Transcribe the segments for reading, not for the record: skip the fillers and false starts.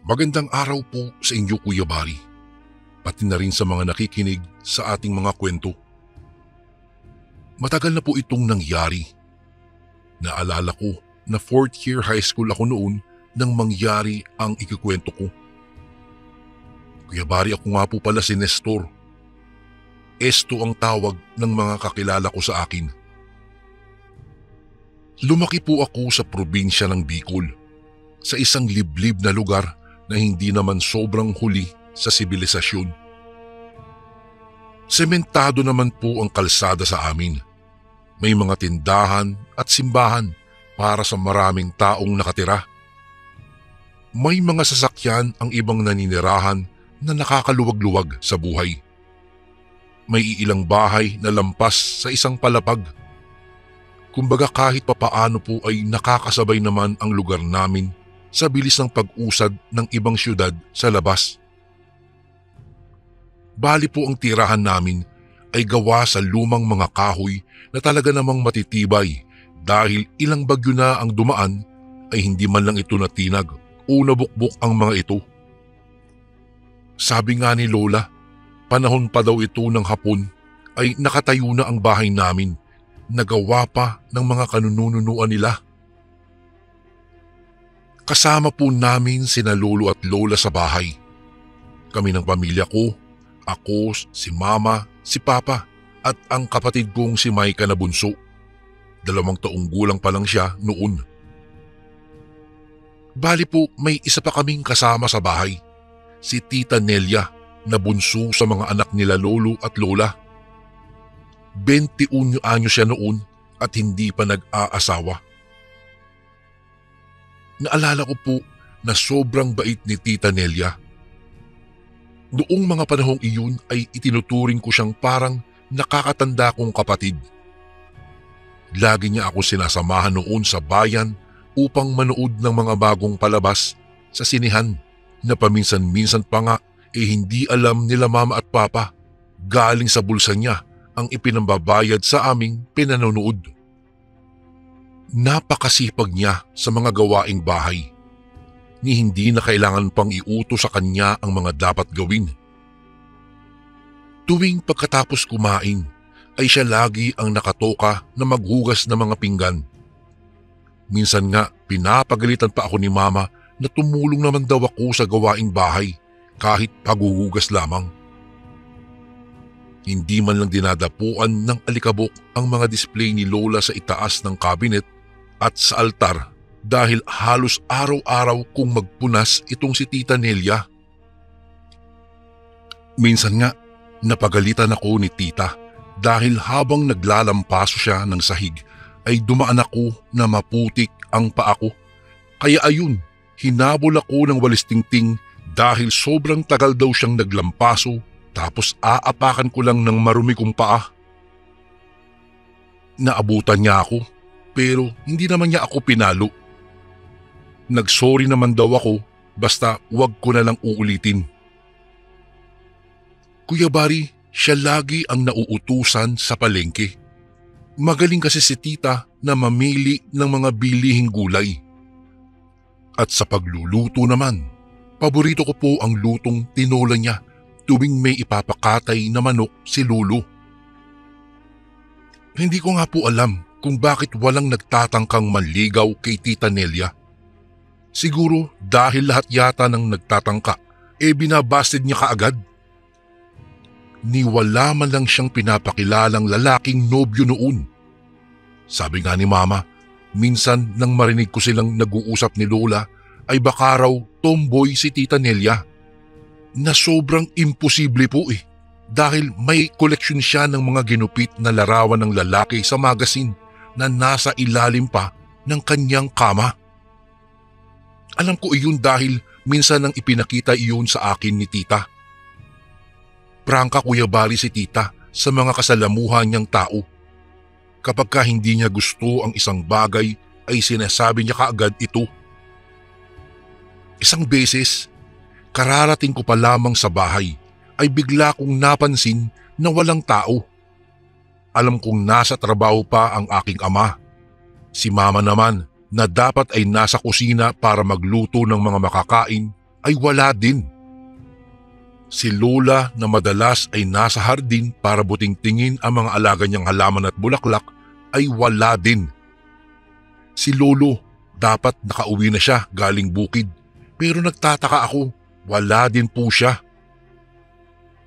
Magandang araw po sa inyo Kuya Bari, pati na rin sa mga nakikinig sa ating mga kwento. Matagal na po itong nangyari. Naalala ko na 4th year high school ako noon nang mangyari ang ikikwento ko. Kuya Bari, ako nga po pala si Nestor. Esto ang tawag ng mga kakilala ko sa akin. Lumaki po ako sa probinsya ng Bicol, sa isang liblib na lugar na hindi naman sobrang huli sa sibilisasyon. Sementado naman po ang kalsada sa amin. May mga tindahan at simbahan para sa maraming taong nakatira. May mga sasakyan ang ibang naninirahan na nakakaluwag-luwag sa buhay. May ilang bahay na lampas sa isang palapag. Kumbaga kahit papaano po ay nakakasabay naman ang lugar namin sa bilis ng pag-usad ng ibang syudad sa labas. Bali po ang tirahan namin ay gawa sa lumang mga kahoy na talaga namang matitibay dahil ilang bagyo na ang dumaan ay hindi man lang ito natinag o nabukbok ang mga ito. Sabi nga ni Lola, panahon pa daw ito ng hapon ay nakatayo na ang bahay namin na gawa pa ng mga kanununuan nila. Kasama po namin sina lolo at lola sa bahay. Kami ng pamilya ko, ako, si mama, si papa at ang kapatid kong si Maika na bunso. 2 taong gulang pa lang siya noon. Bali po may isa pa kaming kasama sa bahay, si Tita Nelia na bunso sa mga anak nila lolo at lola. 21 anyos siya noon at hindi pa nag-aasawa. Naalala ko po na sobrang bait ni Tita Nelia. Noong mga panahong iyon ay itinuturing ko siyang parang nakakatanda kong kapatid. Lagi niya ako sinasamahan noon sa bayan upang manood ng mga bagong palabas sa sinihan na paminsan-minsan pa nga hindi alam nila mama at papa galing sa bulsa niya ang ipinambabayad sa aming pinanonood. Napakasipag niya sa mga gawaing bahay, ni hindi na kailangan pang iutos sa kanya ang mga dapat gawin. Tuwing pagkatapos kumain ay siya lagi ang nakatoka na maghugas ng mga pinggan. Minsan nga pinapagalitan pa ako ni mama na tumulong naman daw ako sa gawaing bahay kahit paghuhugas lamang. Hindi man lang dinadapuan ng alikabok ang mga display ni Lola sa itaas ng cabinet at sa altar dahil halos araw-araw kung magpunas itong si Tita Nelia. Minsan nga napagalitan ako ni Tita dahil habang naglalampaso siya ng sahig ay dumaan ako na maputik ang paa ko. Kaya ayun, hinabol ako ng walis tingting dahil sobrang tagal daw siyang naglampaso tapos aapakan ko lang ng marumi kong paa. Naabutan niya ako pero hindi naman niya ako pinalo. Nagsorry naman daw ako basta wag ko na lang uulitin. Kuya Bari, siya lagi ang nauutusan sa palengke. Magaling kasi si Tita na mamili ng mga bilihing gulay. At sa pagluluto naman, paborito ko po ang lutong tinola niya tuwing may ipapakatay na manok si Lolo. Hindi ko nga po alam kung bakit walang nagtatangkang manligaw kay Tita Nelia. Siguro dahil lahat yata ng nagtatangka binabasted niya kaagad. Ni wala man lang siyang pinapakilalang lalaking nobyo noon. Sabi nga ni Mama, minsan nang marinig ko silang nag-uusap ni Lola ay baka raw tomboy si Tita Nelia. Na sobrang imposible po dahil may koleksyon siya ng mga ginupit na larawan ng lalaki sa magazine na nasa ilalim pa ng kanyang kama. Alam ko iyon dahil minsan nang ipinakita iyon sa akin ni Tita. Prangka Kuya Bari si Tita sa mga kasalamuhan niyang tao. Kapag ka hindi niya gusto ang isang bagay ay sinasabi niya kaagad ito. Isang beses, kararating ko pa lamang sa bahay ay bigla kong napansin na walang tao. Alam kong nasa trabaho pa ang aking ama. Si mama naman na dapat ay nasa kusina para magluto ng mga makakain ay wala din. Si Lola na madalas ay nasa hardin para buting-tingin ang mga alaga niyang halaman at bulaklak ay wala din. Si Lolo, dapat nakauwi na siya galing bukid, pero nagtataka ako, wala din po siya.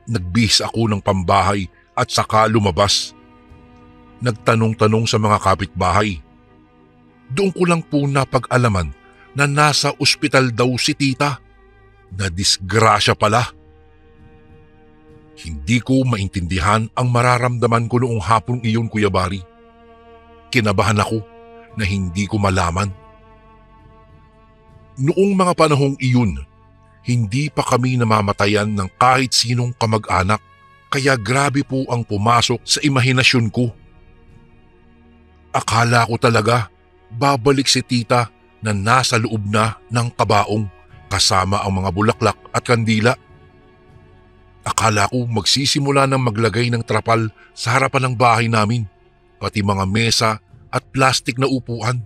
Nagbihis ako ng pambahay at saka lumabas. Nagtanong-tanong sa mga kapitbahay. Doon ko lang po napag-alaman na nasa ospital daw si tita. Na disgrasya pala. Hindi ko maintindihan ang mararamdaman ko noong hapong iyon, Kuya Bari. Kinabahan ako na hindi ko malaman. Noong mga panahong iyon, hindi pa kami namamatayan ng kahit sinong kamag-anak, kaya grabe po ang pumasok sa imahinasyon ko. Akala ko talaga babalik si tita na nasa loob na ng kabaong kasama ang mga bulaklak at kandila. Akala ko magsisimula ng maglagay ng trapal sa harapan ng bahay namin, pati mga mesa at plastik na upuan.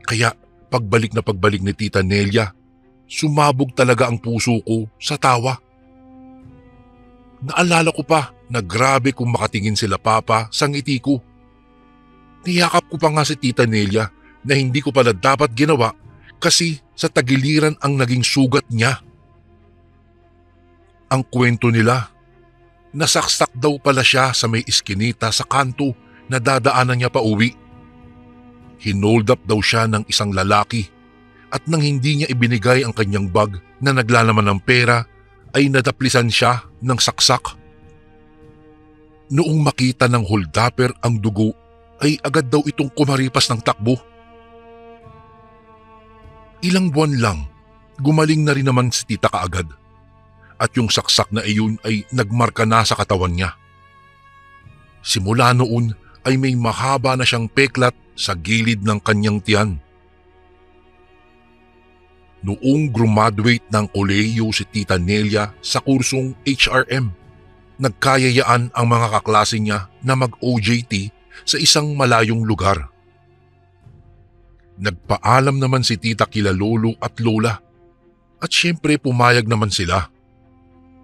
Kaya pagbalik ni Tita Nelia, sumabog talaga ang puso ko sa tawa. Naalala ko pa na grabe kung makatingin sila Papa sa ngiti ko. Niyakap ko pa nga si Tita Nelia na hindi ko pala dapat ginawa kasi sa tagiliran ang naging sugat niya. Ang kwento nila, nasaksak daw pala siya sa may iskinita sa kanto na dadaanan niya pa uwi. Hinold up daw siya ng isang lalaki at nang hindi niya ibinigay ang kanyang bag na naglalaman ng pera ay nadaplisan siya ng saksak. Noong makita ng holdapper ang dugo ay agad daw itong kumaripas ng takbo. Ilang buwan lang, gumaling na rin naman si tita kaagad at yung saksak na iyon ay nagmarka na sa katawan niya. Simula noon ay may mahaba na siyang peklat sa gilid ng kanyang tiyan. Noong graduate ng kolehiyo si Tita Nelia sa kursong HRM, nagkayayaan ang mga kaklase niya na mag-OJT sa isang malayong lugar. Nagpaalam naman si tita kila lolo at lola at syempre pumayag naman sila.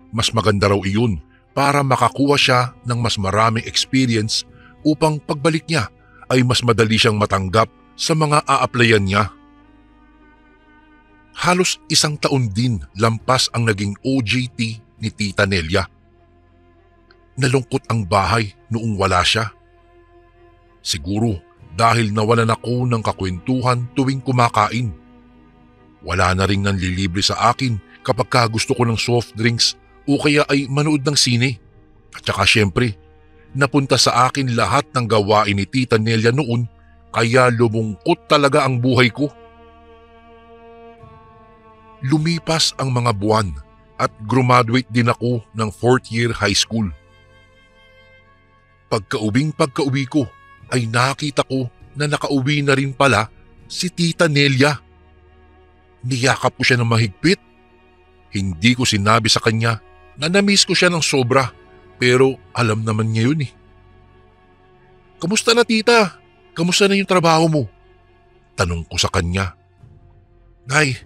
Mas maganda raw iyon para makakuha siya ng mas maraming experience upang pagbalik niya ay mas madali siyang matanggap sa mga a-applyan niya. Halos 1 taon din lampas ang naging OJT ni Tita Nelia. Nalungkot ang bahay noong wala siya. Siguro dahil nawalan ako ng kakwentuhan tuwing kumakain. Wala na ring nanlilibre sa akin kapag gusto ko ng soft drinks o kaya ay manood ng sine. At saka syempre, napunta sa akin lahat ng gawain ni Tita Nelia noon kaya lumungkot talaga ang buhay ko. Lumipas ang mga buwan at graduate din ako ng 4th year high school. Pagka-uwi ko ay nakita ko na nakauwi na rin pala si Tita Nelia. Niyakap ko siya ng mahigpit. Hindi ko sinabi sa kanya na namiss ko siya ng sobra pero alam naman niya yun eh. "Kamusta na tita? Kamusta na yung trabaho mo?" Tanong ko sa kanya. "Ay,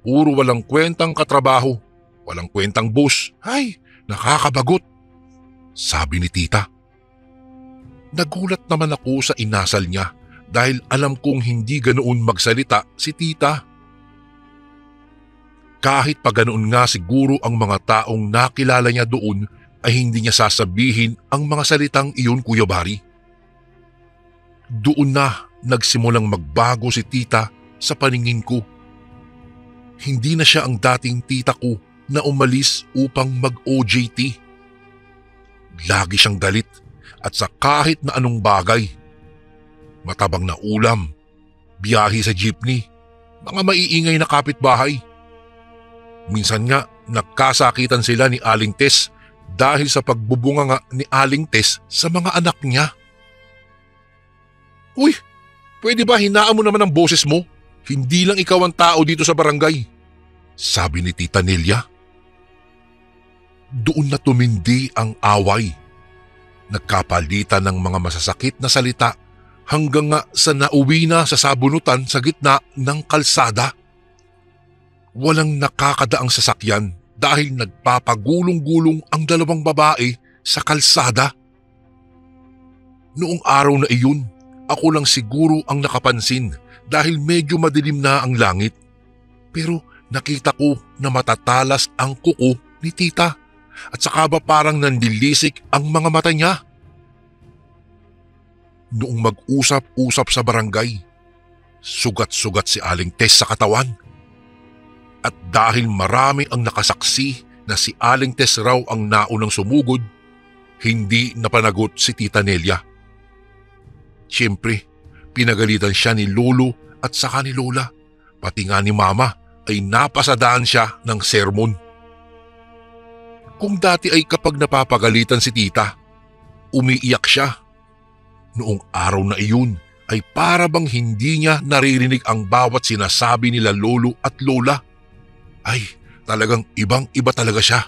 puro walang kwentang katrabaho, walang kwentang boss. Ay, nakakabagot," sabi ni tita. Nagulat naman ako sa inasal niya dahil alam kong hindi ganoon magsalita si tita. Kahit pa ganoon nga siguro ang mga taong nakilala niya doon ay hindi niya sasabihin ang mga salitang iyon, Kuya Bari. Doon na nagsimulang magbago si tita sa paningin ko. Hindi na siya ang dating tita ko na umalis upang mag-OJT. Lagi siyang galit at sa kahit na anong bagay. Matabang na ulam, biyahe sa jeepney, mga maiingay na kapitbahay. Minsan nga nagkasakitan sila ni Aling Tess dahil sa pagbubunga nga ni Aling Tess sa mga anak niya. "Uy, pwede ba hinaan mo naman ang boses mo? Hindi lang ikaw ang tao dito sa barangay," sabi ni Tita Nelia. Doon na tumindi ang away. Nagkapalitan ng mga masasakit na salita hanggang nga sa nauwi na sa sabunutan sa gitna ng kalsada. Walang nakakadaang sasakyan dahil nagpapagulong-gulong ang dalawang babae sa kalsada. Noong araw na iyon, ako lang siguro ang nakapansin dahil medyo madilim na ang langit. Pero nakita ko na matatalas ang kuko ni tita at saka ba parang nandilisik ang mga mata niya. Noong mag-usap-usap sa barangay, sugat-sugat si Aling Tess sa katawan. At dahil marami ang nakasaksi na si Aling Tess raw ang naunang sumugod, hindi napanagot si Tita Nelia. Siyempre, pinagalitan siya ni Lolo at saka ni Lola, pati nga ni Mama ay napasadaan siya ng sermon. Kung dati ay kapag napapagalitan si Tita, umiiyak siya. Noong araw na iyon ay para bang hindi niya naririnig ang bawat sinasabi nila Lolo at Lola. Ay, talagang ibang-iba talaga siya.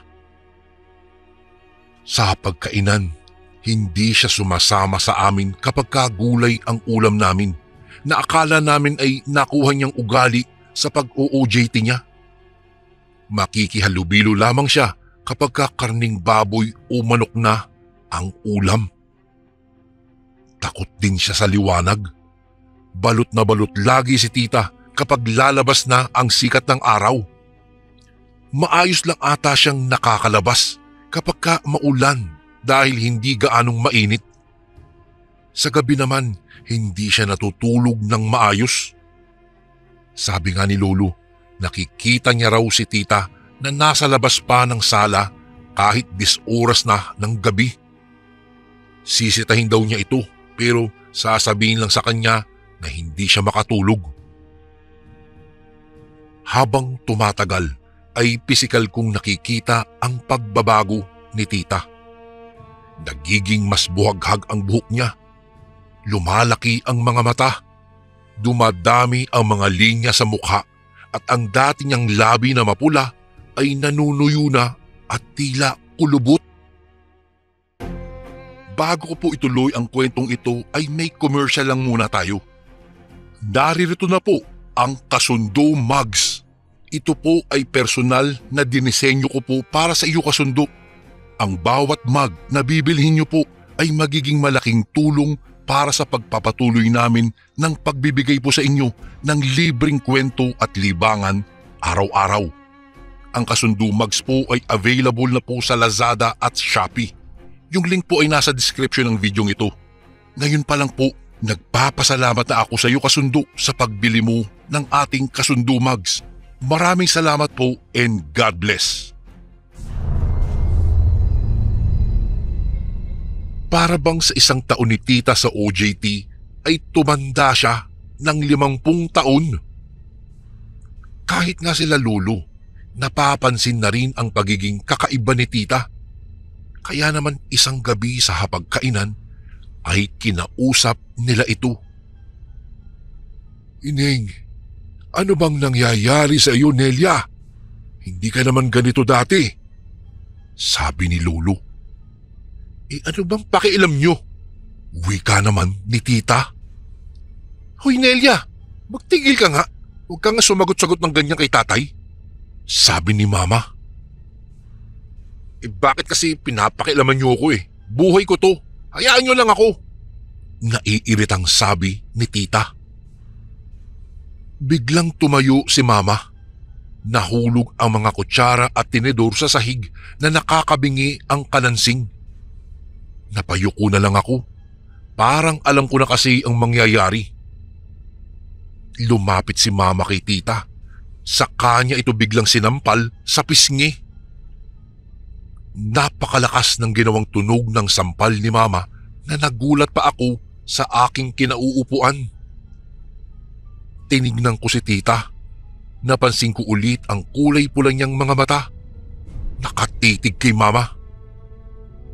Sa pagkainan, hindi siya sumasama sa amin kapag kagulay ang ulam namin na akala namin ay nakuha niyang ugali sa pag-OJT niya. Makikihalubilo lamang siya kapag karning baboy o manok na ang ulam. Takot din siya sa liwanag. Balot na balot lagi si tita kapag lalabas na ang sikat ng araw. Maayos lang ata siyang nakakalabas kapag maulan dahil hindi gaanong mainit. Sa gabi naman, hindi siya natutulog ng maayos. Sabi nga ni Lolo, nakikita niya raw si tita na nasa labas pa ng sala kahit 10 oras na ng gabi. Sisitahin daw niya ito pero sasabihin lang sa kanya na hindi siya makatulog. Habang tumatagal ay pisikal kong nakikita ang pagbabago ni tita. Nagiging mas buhaghag ang buhok niya. Lumalaki ang mga mata. Dumadami ang mga linya sa mukha at ang dati niyang labi na mapula ay nanunuyo na at tila kulubot. Bago ko po ituloy ang kwentong ito ay may commercial lang muna tayo. Naririto na po ang Kasundo Mugs. Ito po ay personal na dinisenyo ko po para sa iyo kasundo. Ang bawat mug na bibilhin niyo po ay magiging malaking tulong para sa pagpapatuloy namin ng pagbibigay po sa inyo ng libreng kwento at libangan araw-araw. Ang Kasundo Mugs po ay available na po sa Lazada at Shopee. Yung link po ay nasa description ng video ito. Ngayon pa lang po, nagpapasalamat na ako sa iyo kasundo sa pagbili mo ng ating Kasundo Mugs. Maraming salamat po and God bless. Para bang sa 1 taon ni tita sa OJT ay tumanda siya ng 50 taon. Kahit nga sila Lolo, napapansin na rin ang pagiging kakaiba ni tita. Kaya naman isang gabi sa hapagkainan ay kinausap nila ito. Ineng, ano bang nangyayari sa iyo, Nelia? Hindi ka naman ganito dati. Sabi ni Lolo. Ano bang pakialam nyo? Wika naman ni tita. Hoy Nelia, magtigil ka nga. Huwag ka nga sumagot-sagot ng ganyan kay tatay. Sabi ni Mama. Bakit kasi pinapakialaman nyo ako eh? Buhay ko to. Hayaan nyo lang ako. Naiiritang sabi ni tita. Biglang tumayo si Mama. Nahulog ang mga kutsara at tinidor sa sahig na nakakabingi ang kalansing. Napayuko na lang ako. Parang alam ko na kasi ang mangyayari. Lumapit si Mama kay tita. Sa kanya ito biglang sinampal sa pisngi. Napakalakas ng ginawang tunog ng sampal ni Mama na nagulat pa ako sa aking kinauupuan. Tinignan ko si tita. Napansin ko ulit ang kulay pula niyang mga mata. Nakatitig kay Mama.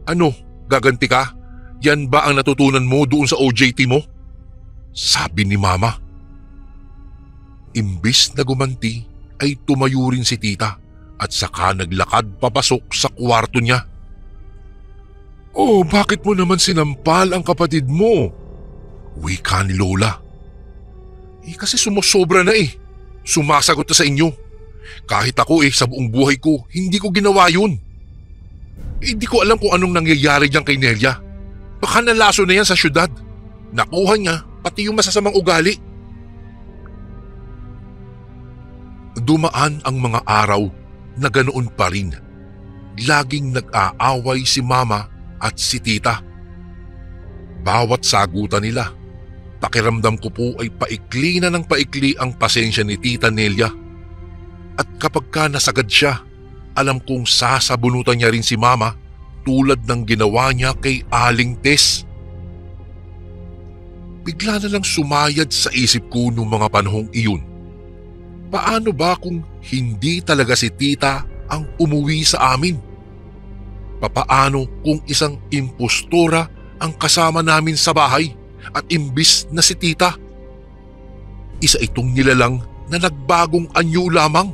Ano, gaganti ka? Yan ba ang natutunan mo doon sa OJT mo? Sabi ni Mama. Imbis na gumanti ay tumayo rin si tita at saka naglakad papasok sa kwarto niya. Oh, bakit mo naman sinampal ang kapatid mo? Wika ni Lola. Kasi sumusobra na eh. Sumasagot na sa inyo. Kahit ako sa buong buhay ko, hindi ko ginawa yun. Hindi ko alam kung anong nangyayari diyan kay Nelia. Baka nalaso na yan sa syudad. Nakuha niya pati yung masasamang ugali. Dumaan ang mga araw na ganoon pa rin. Laging nag-aaway si mama at si tita. Bawat sagutan nila, pakiramdam ko po ay paikli na ng paikli ang pasensya ni Tita Nelia. At kapag ka nasagad siya, alam kong sasabunutan niya rin si mama tulad ng ginawa niya kay Aling Tess. Bigla na lang sumayad sa isip ko noong mga panahong iyon. Paano ba kung hindi talaga si tita ang umuwi sa amin? Papaano kung isang impostora ang kasama namin sa bahay at imbis na si tita? Isa itong nilalang na nagbagong anyo lamang.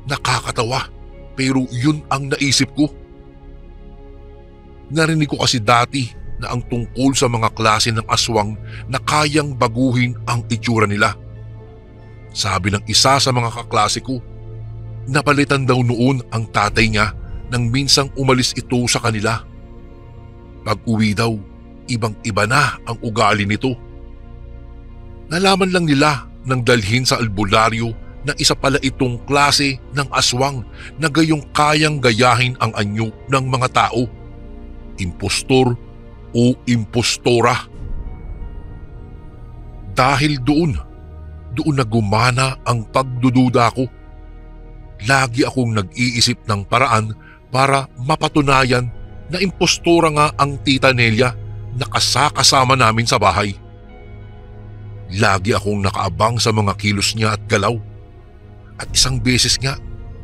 Nakakatawa pero yun ang naisip ko. Narinig ko kasi dati na ang tungkol sa mga klase ng aswang na kayang baguhin ang itsura nila. Sabi ng isa sa mga kaklase ko, napalitan daw noon ang tatay niya nang minsang umalis ito sa kanila. Pag-uwi daw, ibang-iba na ang ugali nito. Nalaman lang nila nang dalhin sa albularyo na isa pala itong klase ng aswang na gayong kayang gayahin ang anyo ng mga tao. Impostor o impostora. Dahil doon na gumana ang pagdududa ko. Lagi akong nag-iisip ng paraan para mapatunayan na impostora nga ang Tita Nelia na kasama namin sa bahay. Lagi akong nakaabang sa mga kilos niya at galaw. At isang beses nga,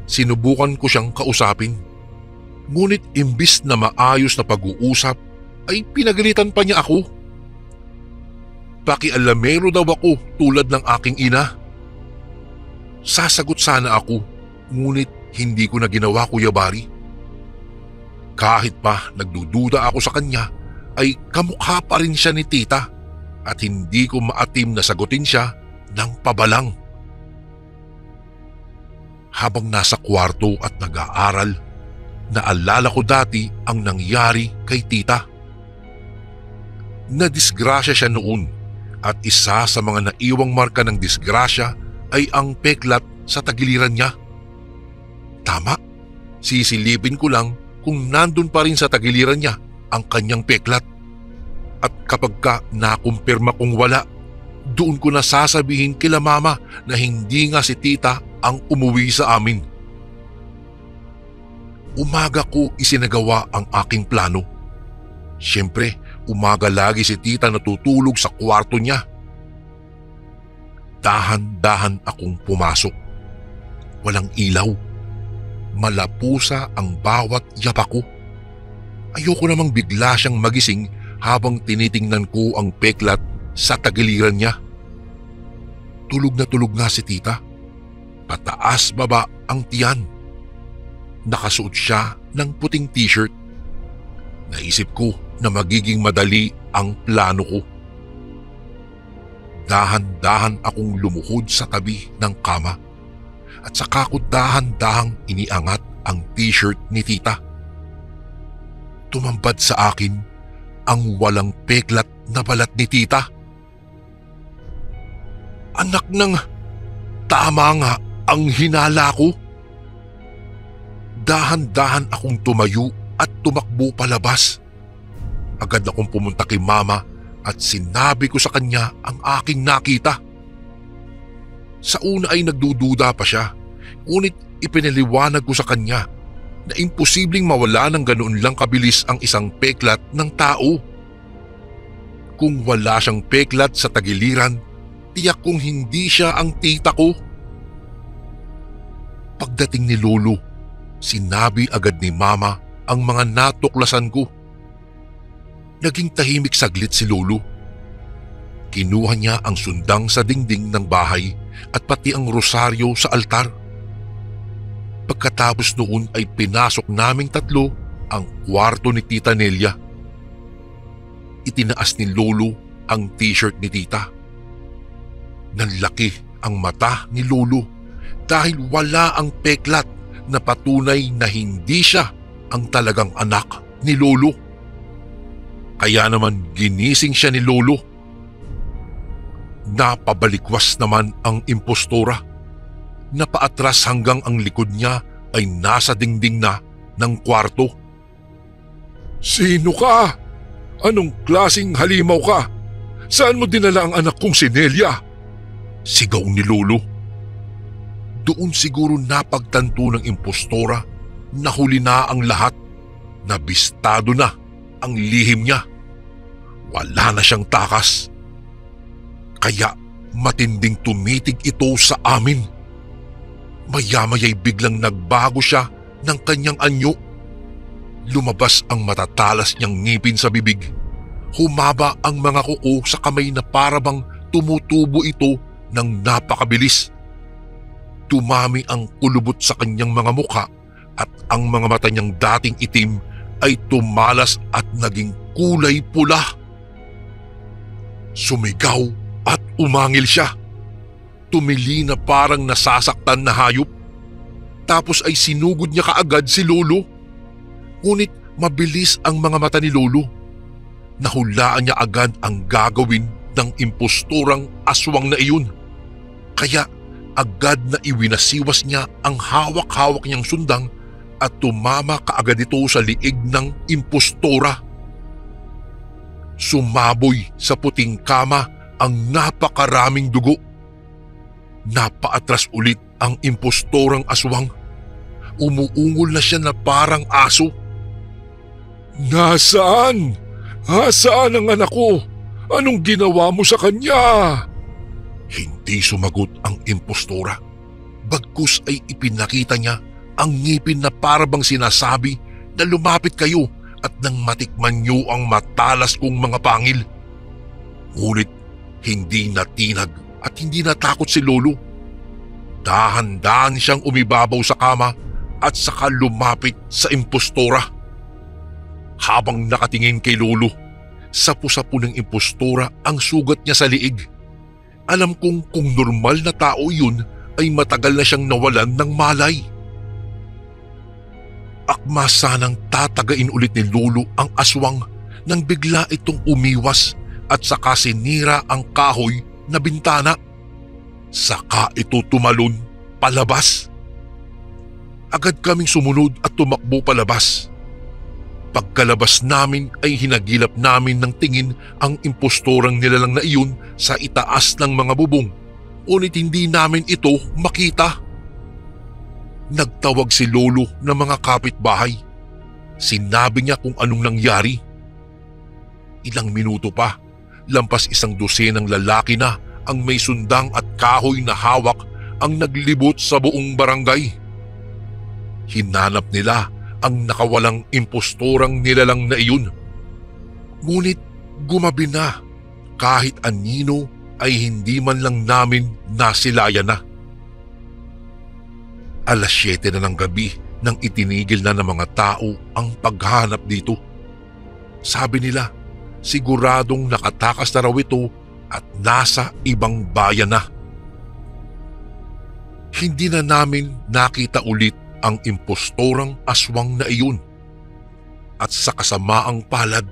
sinubukan ko siyang kausapin. Ngunit imbis na maayos na pag-uusap, ay pinagalitan pa niya ako. Pakialamero daw ako tulad ng aking ina. Sasagot sana ako, ngunit hindi ko na ginawa, Kuya Bari. Kahit pa nagdududa ako sa kanya, ay kamukha pa rin siya ni tita at hindi ko maatim na sagutin siya ng pabalang. Habang nasa kwarto at nag-aaral, naalala ko dati ang nangyari kay tita. Nadisgrasya siya noon at isa sa mga naiwang marka ng disgrasya ay ang peklat sa tagiliran niya. Tama, sisilipin ko lang kung nandun pa rin sa tagiliran niya ang kanyang peklat. At kapag ka nakumpirma kong wala, doon ko na sasabihin kila mama na hindi nga si tita ang umuwi sa amin. Umaga ko isinagawa ang aking plano. Siyempre, umaga lagi si tita natutulog sa kwarto niya. Dahan-dahan akong pumasok. Walang ilaw. Malapusa ang bawat yapa ko. Ayoko namang bigla siyang magising habang tinitingnan ko ang peklat sa tagiliran niya. Tulog nga si tita. Pataas baba ang tiyan. Nakasuot siya ng puting t-shirt. Naisip ko na magiging madali ang plano ko. Dahan-dahan akong lumuhod sa tabi ng kama at saka ko dahan-dahang iniangat ang t-shirt ni tita. Tumambad sa akin ang walang peklat na balat ni tita. Anak ng, tama nga ang hinala ko. Dahan-dahan akong tumayo at tumakbo palabas. Agad akong pumunta kay mama at sinabi ko sa kanya ang aking nakita. Sa una ay nagdududa pa siya, ngunit ipinaliwanag ko sa kanya na imposibleng mawala ng ganoon lang kabilis ang isang peklat ng tao. Kung wala siyang peklat sa tagiliran, tiyak kong hindi siya ang tita ko. Pagdating ni Lolo, sinabi agad ni Mama ang mga natuklasan ko. Naging tahimik saglit si Lolo. Kinuha niya ang sundang sa dingding ng bahay at pati ang rosaryo sa altar. Pagkatapos noon ay pinasok naming tatlo ang kwarto ni Tita Nelia. Itinaas ni Lolo ang t-shirt ni tita. Nanlaki ang mata ni Lolo dahil wala ang peklat na patunay na hindi siya ang talagang anak ni Lolo. Kaya naman ginising siya ni Lolo. Napabalikwas naman ang impostora. Napaatras hanggang ang likod niya ay nasa dingding na ng kwarto. "Sino ka? Anong klaseng halimaw ka? Saan mo dinala ang anak kong si Nelia?" sigaw ni Lolo. Doon siguro napagtanto ng impostora na huli na ang lahat. Nabistado na ang lihim niya. Wala na siyang takas. Kaya matinding tumitig ito sa amin. Maya-maya'y biglang nagbago siya ng kanyang anyo. Lumabas ang matatalas niyang ngipin sa bibig. Humaba ang mga kuko sa kamay na parabang tumutubo ito ng napakabilis. Tumami ang kulubot sa kanyang mga mukha at ang mga mata niyang dating itim ay tumalas at naging kulay pula. Sumigaw at umangil siya. Tumili na parang nasasaktan na hayop. Tapos ay sinugod niya kaagad si Lolo. Ngunit mabilis ang mga mata ni Lolo. Nahulaan niya agad ang gagawin ng impostorang aswang na iyon. Kaya agad na iwinasiwas niya ang hawak-hawak niyang sundang at tumama kaagad ito sa liig ng impostora. Sumaboy sa puting kama ang napakaraming dugo. Napaatras ulit ang impostorang aswang. Umuungol na siya na parang aso. "Nasaan? Saan ang anak ko? Anong ginawa mo sa kanya?" Hindi sumagot ang impostora. Bagkus ay ipinakita niya ang ngipin na parabang sinasabi na lumapit kayo at nang matikman niyo ang matalas kong mga pangil. Ngunit hindi natinag at hindi natakot si Lolo. Dahan-dahan siyang umibabaw sa kama at saka lumapit sa impostora. Habang nakatingin kay Lolo, sapu-sapu ng impostora ang sugat niya sa liig. Alam kong kung normal na tao yun ay matagal na siyang nawalan ng malay. Akma sanang tatagain ulit ni Lolo ang aswang nang bigla itong umiwas at saka sinira ang kahoy na bintana. Saka ito tumalon palabas. Agad kaming sumunod at tumakbo palabas. Pagkalabas namin ay hinagilap namin ng tingin ang impostorang nilalang na iyon sa itaas ng mga bubong. Ngunit hindi namin ito makita. Nagtawag si Lolo ng mga kapitbahay. Sinabi niya kung anong nangyari. Ilang minuto pa, lampas 100 lalaki na ang may sundang at kahoy na hawak ang naglibot sa buong barangay. Hinanap nila ang nakawalang impostorang nilalang na iyon. Ngunit gumabi na, kahit anino ay hindi man lang namin nasilayan na. 7:00 na ng gabi nang itinigil na ng mga tao ang paghahanap dito. Sabi nila, siguradong nakatakas na raw ito at nasa ibang bayan na. Hindi na namin nakita ulit ang impostorang aswang na iyon. At sa kasamaang palad,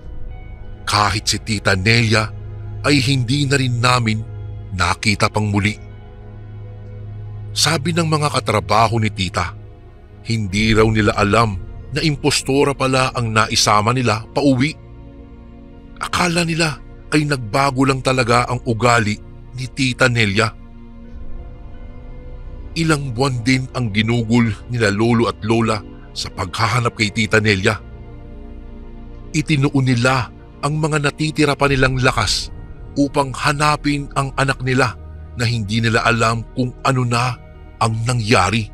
kahit si Tita Nelia ay hindi na rin namin nakita pang muli. Sabi ng mga katrabaho ni Tita, hindi raw nila alam na impostora pala ang naisama nila pauwi. Akala nila ay nagbago lang talaga ang ugali ni Tita Nelia. Ilang buwan din ang ginugol nila Lolo at Lola sa paghahanap kay Tita Nelia. Itinuon nila ang mga natitira pa nilang lakas upang hanapin ang anak nila na hindi nila alam kung ano na ang nangyari.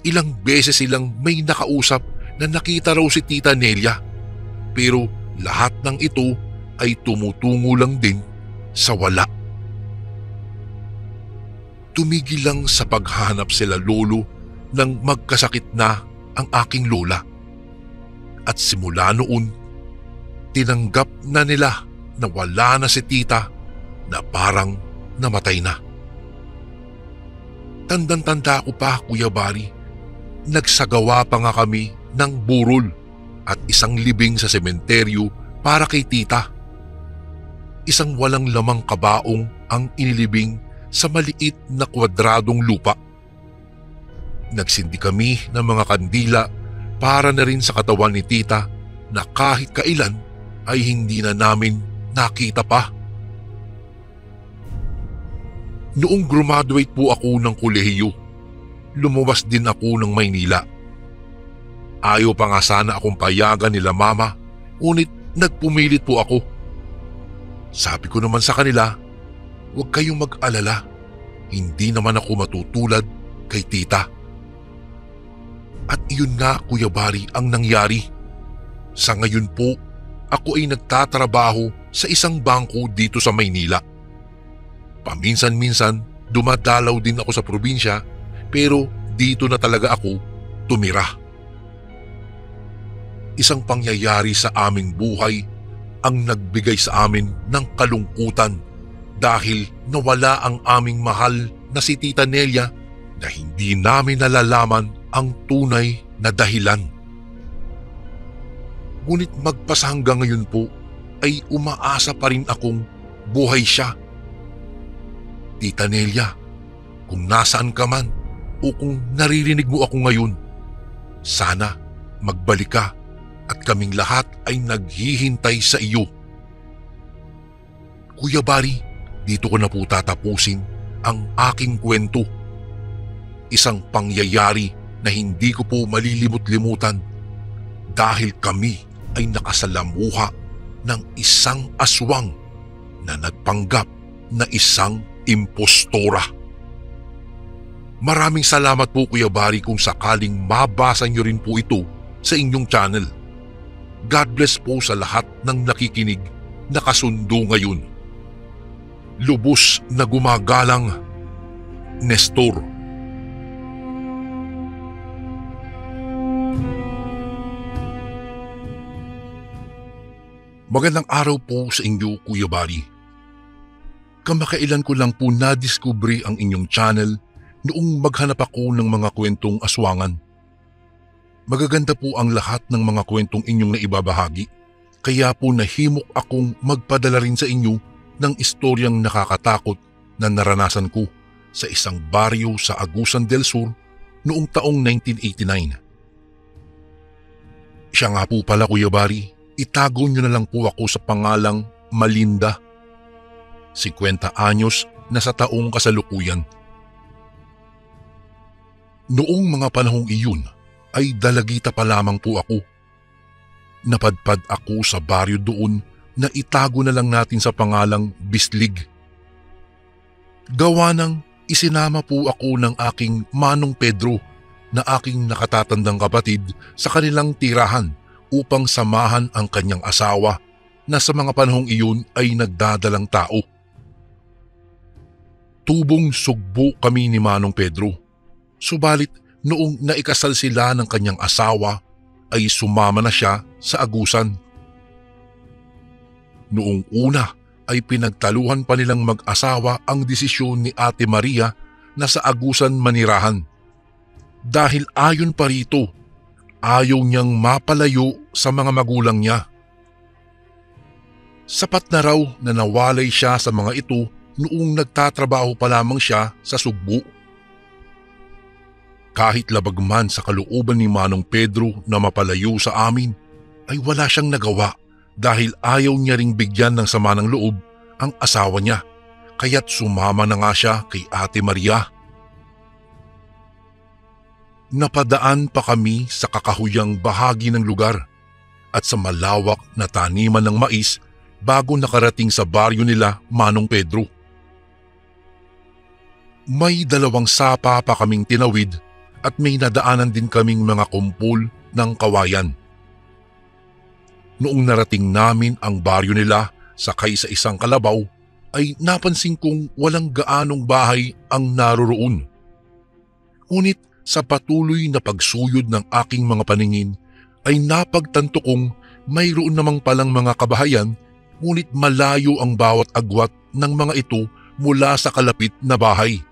Ilang beses silang may nakausap na nakita raw si Tita Nelia, pero lahat ng ito ay tumutungo lang din sa wala. Tumigil lang sa paghahanap sila Lolo nang magkasakit na ang aking lola. At simula noon, tinanggap na nila na wala na si Tita na parang namatay na. Tandang-tanda ko pa, Kuya Bari. Nagsagawa pa nga kami ng burol at isang libing sa sementeryo para kay tita. Isang walang lamang kabaong ang inilibing sa maliit na kwadradong lupa. Nagsindi kami ng mga kandila para na rin sa katawan ni tita na kahit kailan ay hindi na namin nakita pa. Noong graduate po ako ng kolehiyo, lumuwas din ako ng Maynila. Ayaw pa nga sana akong payagan nila mama, ngunit nagpumilit po ako. Sabi ko naman sa kanila, huwag kayong mag-alala, hindi naman ako matutulad kay tita. At iyon nga, Kuya Bari, ang nangyari. Sa ngayon po, ako ay nagtatrabaho sa isang bangko dito sa Maynila. Paminsan-minsan, dumadalaw din ako sa probinsya, pero dito na talaga ako tumira. Isang pangyayari sa aming buhay ang nagbigay sa amin ng kalungkutan dahil nawala ang aming mahal na si Tita Nelia na hindi namin nalalaman ang tunay na dahilan. Ngunit magpas hanggang ngayon po ay umaasa pa rin akong buhay siya. Tita Nelia, kung nasaan ka man o kung naririnig mo ako ngayon, sana magbalik ka at kaming lahat ay naghihintay sa iyo. Kuya Bari, dito ko na po tatapusin ang aking kwento. Isang pangyayari na hindi ko po malilimot-limutan dahil kami ay nakasalamuha ng isang aswang na nagpanggap na isang impostora. Maraming salamat po, Kuya Bari, kung sakaling mabasa niyo rin po ito sa inyong channel. God bless po sa lahat ng nakikinig na kasundo ngayon. Lubos na gumagalang, Nestor. Magandang araw po sa inyo, Kuya Bari. Kamakailan ko lang po nadiskubre ang inyong channel noong maghanap ako ng mga kwentong aswangan. Magaganda po ang lahat ng mga kwentong inyong naibabahagi, kaya po nahimok akong magpadala rin sa inyo ng istoryang nakakatakot na naranasan ko sa isang baryo sa Agusan del Sur noong taong 1989. Siya nga po pala, Kuya Bari, itago niyo na lang po ako sa pangalang Malinda. 50 anyos na sa taong kasalukuyan. Noong mga panahong iyon ay dalagita pa lamang po ako. Napadpad ako sa baryo doon na itago na lang natin sa pangalang Bislig. Gawa ng isinama po ako ng aking Manong Pedro na aking nakatatandang kapatid sa kanilang tirahan upang samahan ang kanyang asawa na sa mga panahong iyon ay nagdadalang tao. Tubong sugbo kami ni Manong Pedro. Subalit noong naikasal sila ng kanyang asawa ay sumama na siya sa Agusan. Noong una ay pinagtaluhan pa nilang mag-asawa ang desisyon ni Ate Maria na sa Agusan manirahan. Dahil ayon pa rito, ayaw niyang mapalayo sa mga magulang niya. Sapat na raw na nawalay siya sa mga ito noong nagtatrabaho pa lamang siya sa Sugbo. Kahit labag man sa kalooban ni Manong Pedro na mapalayo sa amin, ay wala siyang nagawa dahil ayaw niya ring bigyan ng sama ng loob ang asawa niya, kaya't sumama na nga siya kay Ate Maria. Napadaan pa kami sa kakahuyang bahagi ng lugar at sa malawak na taniman ng mais bago nakarating sa baryo nila Manong Pedro. May 2 sapa pa kaming tinawid at may nadaanan din kaming mga kumpol ng kawayan. Noong narating namin ang baryo nila sakay sa isang kalabaw, ay napansin kong walang gaanong bahay ang naroroon. Ngunit sa patuloy na pagsuyod ng aking mga paningin ay napagtanto kong mayroon namang palang mga kabahayan, ngunit malayo ang bawat agwat ng mga ito mula sa kalapit na bahay.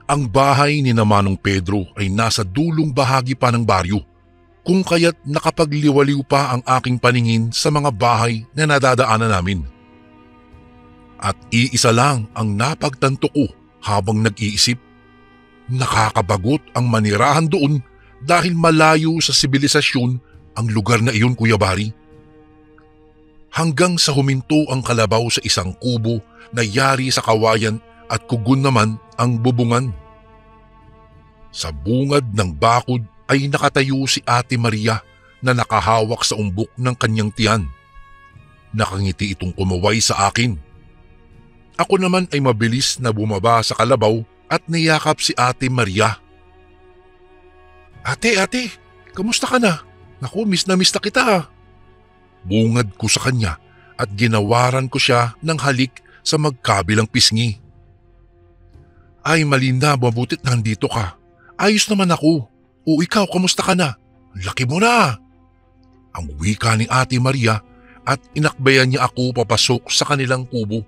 Ang bahay ni Manong Pedro ay nasa dulong bahagi pa ng baryo, kung kaya't nakapagliwaliw pa ang aking paningin sa mga bahay na nadadaanan namin. At iisa lang ang napagtanto ko habang nag-iisip. Nakakabagot ang manirahan doon dahil malayo sa sibilisasyon ang lugar na iyon, Kuya Bari. Hanggang sa huminto ang kalabaw sa isang kubo na yari sa kawayan at kugon naman ang bubungan. Sa bungad ng bakod ay nakatayo si Ate Maria na nakahawak sa umbok ng kanyang tiyan. Nakangiti itong kumaway sa akin. Ako naman ay mabilis na bumaba sa kalabaw at niyakap si Ate Maria. Ate, kamusta ka na? Naku, miss na kita. Bungad ko sa kanya at ginawaran ko siya ng halik sa magkabilang pisngi. Ay Malinda, mabutit nandito ka. Ayos naman ako. O ikaw, kamusta ka na? Laki mo na. Ang wika ni Ate Maria at inakbayan niya ako papasok sa kanilang kubo.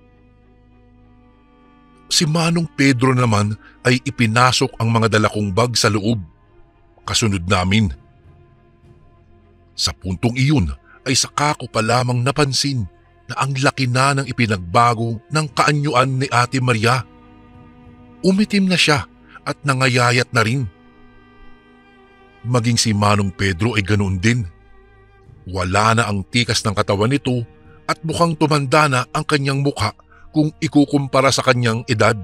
Si Manong Pedro naman ay ipinasok ang mga dala kong bag sa loob. Kasunod namin. Sa puntong iyon ay saka ko pa lamang napansin na ang laki na ng ipinagbago ng kaanyuan ni Ate Maria. Umitim na siya at nangayayat na rin. Maging si Manong Pedro ay ganoon din. Wala na ang tikas ng katawan nito at mukhang tumanda na ang kanyang mukha kung ikukumpara sa kanyang edad.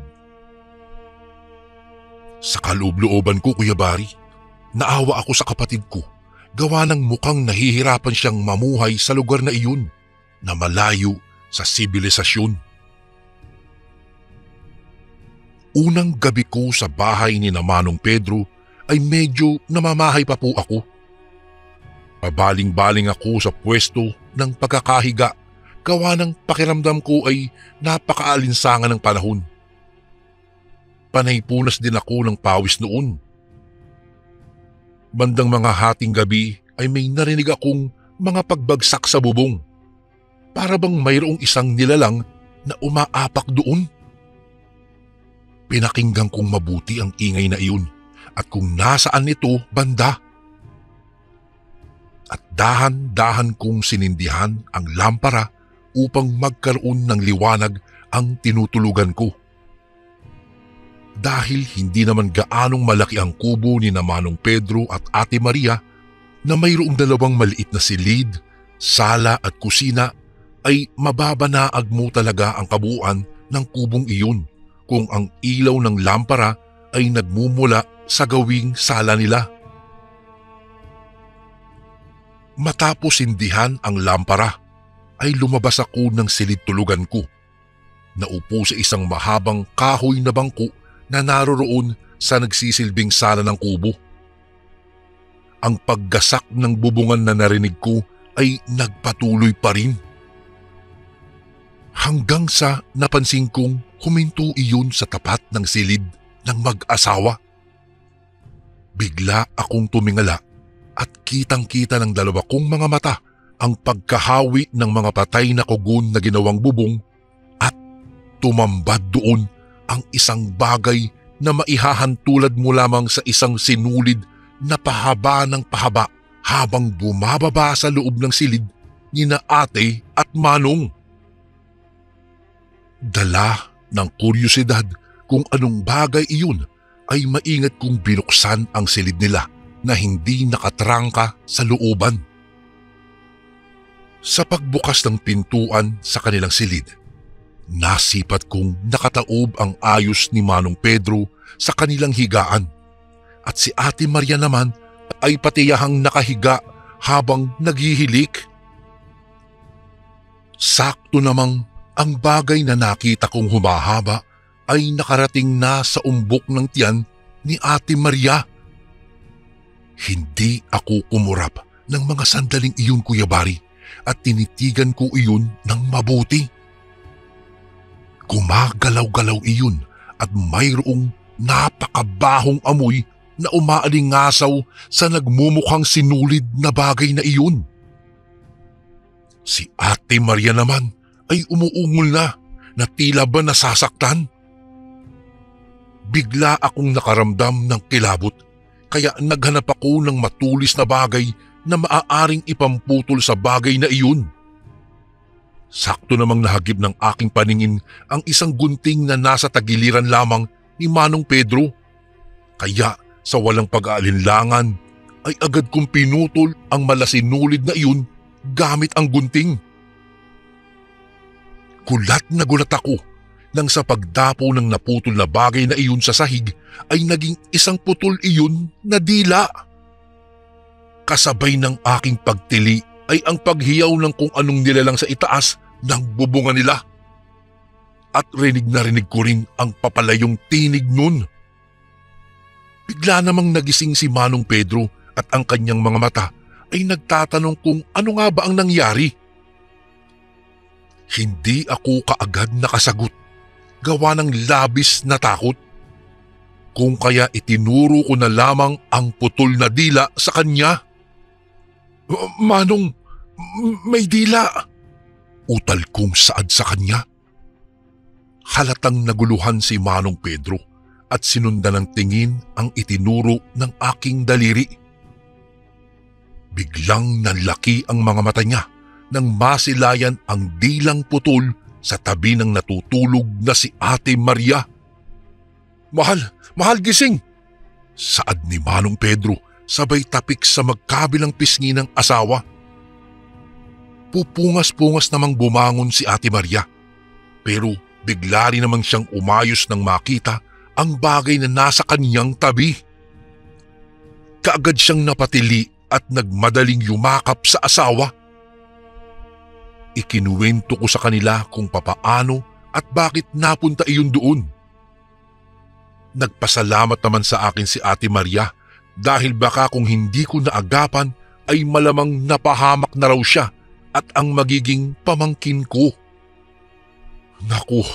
Sa kaloob-looban ko, Kuya Bari, naawa ako sa kapatid ko. Gawa ng mukhang nahihirapan siyang mamuhay sa lugar na iyon na malayo sa sibilisasyon. Unang gabi ko sa bahay ni Manong Pedro ay medyo namamahay pa po ako. Pabaling-baling ako sa pwesto ng pagkakahiga gawa ng pakiramdam ko ay napakaalinsangan ng panahon. Panay-punas din ako ng pawis noon. Bandang mga hating gabi ay may narinig akong mga pagbagsak sa bubong. Para bang mayroong isang nilalang na umaapak doon. Pinakinggan kong mabuti ang ingay na iyon at kung nasaan ito banda. At dahan-dahan kong sinindihan ang lampara upang magkaroon ng liwanag ang tinutulugan ko. Dahil hindi naman gaanong malaki ang kubo ni Manong Pedro at Ate Maria na mayroong dalawang maliit na silid, sala at kusina, ay mababanaag mo talaga ang kabuuan ng kubong iyon kung ang ilaw ng lampara ay nagmumula sa gawing sala nila. Matapos sindihan ang lampara, ay lumabas ako ng silid tulugan ko. Naupo sa isang mahabang kahoy na bangko na naroroon sa nagsisilbing sala ng kubo. Ang paggasak ng bubungan na narinig ko ay nagpatuloy pa rin. Hanggang sa napansin kong huminto iyon sa tapat ng silid ng mag-asawa. Bigla akong tumingala at kitang-kita ng dalawa kong mga mata ang pagkahawi ng mga patay na kugon na ginawang bubong at tumambad doon ang isang bagay na maihahantulad mo lamang sa isang sinulid na pahaba ng pahaba habang bumababa sa loob ng silid ni na Ate at Manong. Dala ng kuryosidad kung anong bagay iyon ay maingat kong binuksan ang silid nila na hindi nakatrangka sa looban. Sa pagbukas ng pintuan sa kanilang silid, nasipat kong nakataob ang ayos ni Manong Pedro sa kanilang higaan at si Ate Maria naman ay patiyahang nakahiga habang naghihilik. Sakto namang ang bagay na nakita kong humahaba ay nakarating na sa umbok ng tiyan ni Ate Maria. Hindi ako kumurap ng mga sandaling iyon, Kuya Bari, at tinitigan ko iyon ng mabuti. Gumagalaw-galaw iyon at mayroong napakabahong amoy na umaalingasaw sa nagmumukhang sinulid na bagay na iyon. Si Ate Maria naman ay umuungol na tila ba nasasaktan. Bigla akong nakaramdam ng kilabot, kaya naghanap ako ng matulis na bagay na maaaring ipamputol sa bagay na iyon. Sakto namang nahagip ng aking paningin ang isang gunting na nasa tagiliran lamang ni Manong Pedro. Kaya sa walang pag-aalinlangan ay agad kong pinutol ang malasinulid na iyon gamit ang gunting. Gulat na gulat ako nang sa pagdapo ng naputol na bagay na iyon sa sahig ay naging isang putol iyon na dila. Kasabay ng aking pagtili ay ang paghiyaw ng kung anong nilalang sa itaas ng bubunga nila. At rinig na rinig ko rin ang papalayong tinig nun. Bigla namang nagising si Manong Pedro at ang kanyang mga mata ay nagtatanong kung ano nga ba ang nangyari. Hindi ako kaagad nakasagot, gawa ng labis na takot. Kung kaya itinuro ko na lamang ang putol na dila sa kanya. Manong, may dila! Utal kong saad sa kanya. Halatang naguluhan si Manong Pedro at sinundan ng tingin ang itinuro ng aking daliri. Biglang nanlaki ang mga mata niya nang masilayan ang dilang putol sa tabi ng natutulog na si Ate Maria. Mahal gising! Saad ni Manong Pedro sabay tapik sa magkabilang pisngi ng asawa. Pupungas-pungas namang bumangon si Ate Maria, pero bigla rin namang siyang umayos nang makita ang bagay na nasa kaniyang tabi. Kaagad siyang napatili at nagmadaling yumakap sa asawa. Ikinuwento ko sa kanila kung papaano at bakit napunta iyon doon. Nagpasalamat naman sa akin si Ate Maria dahil baka kung hindi ko naagapan ay malamang napahamak na raw siya at ang magiging pamangkin ko. Naku,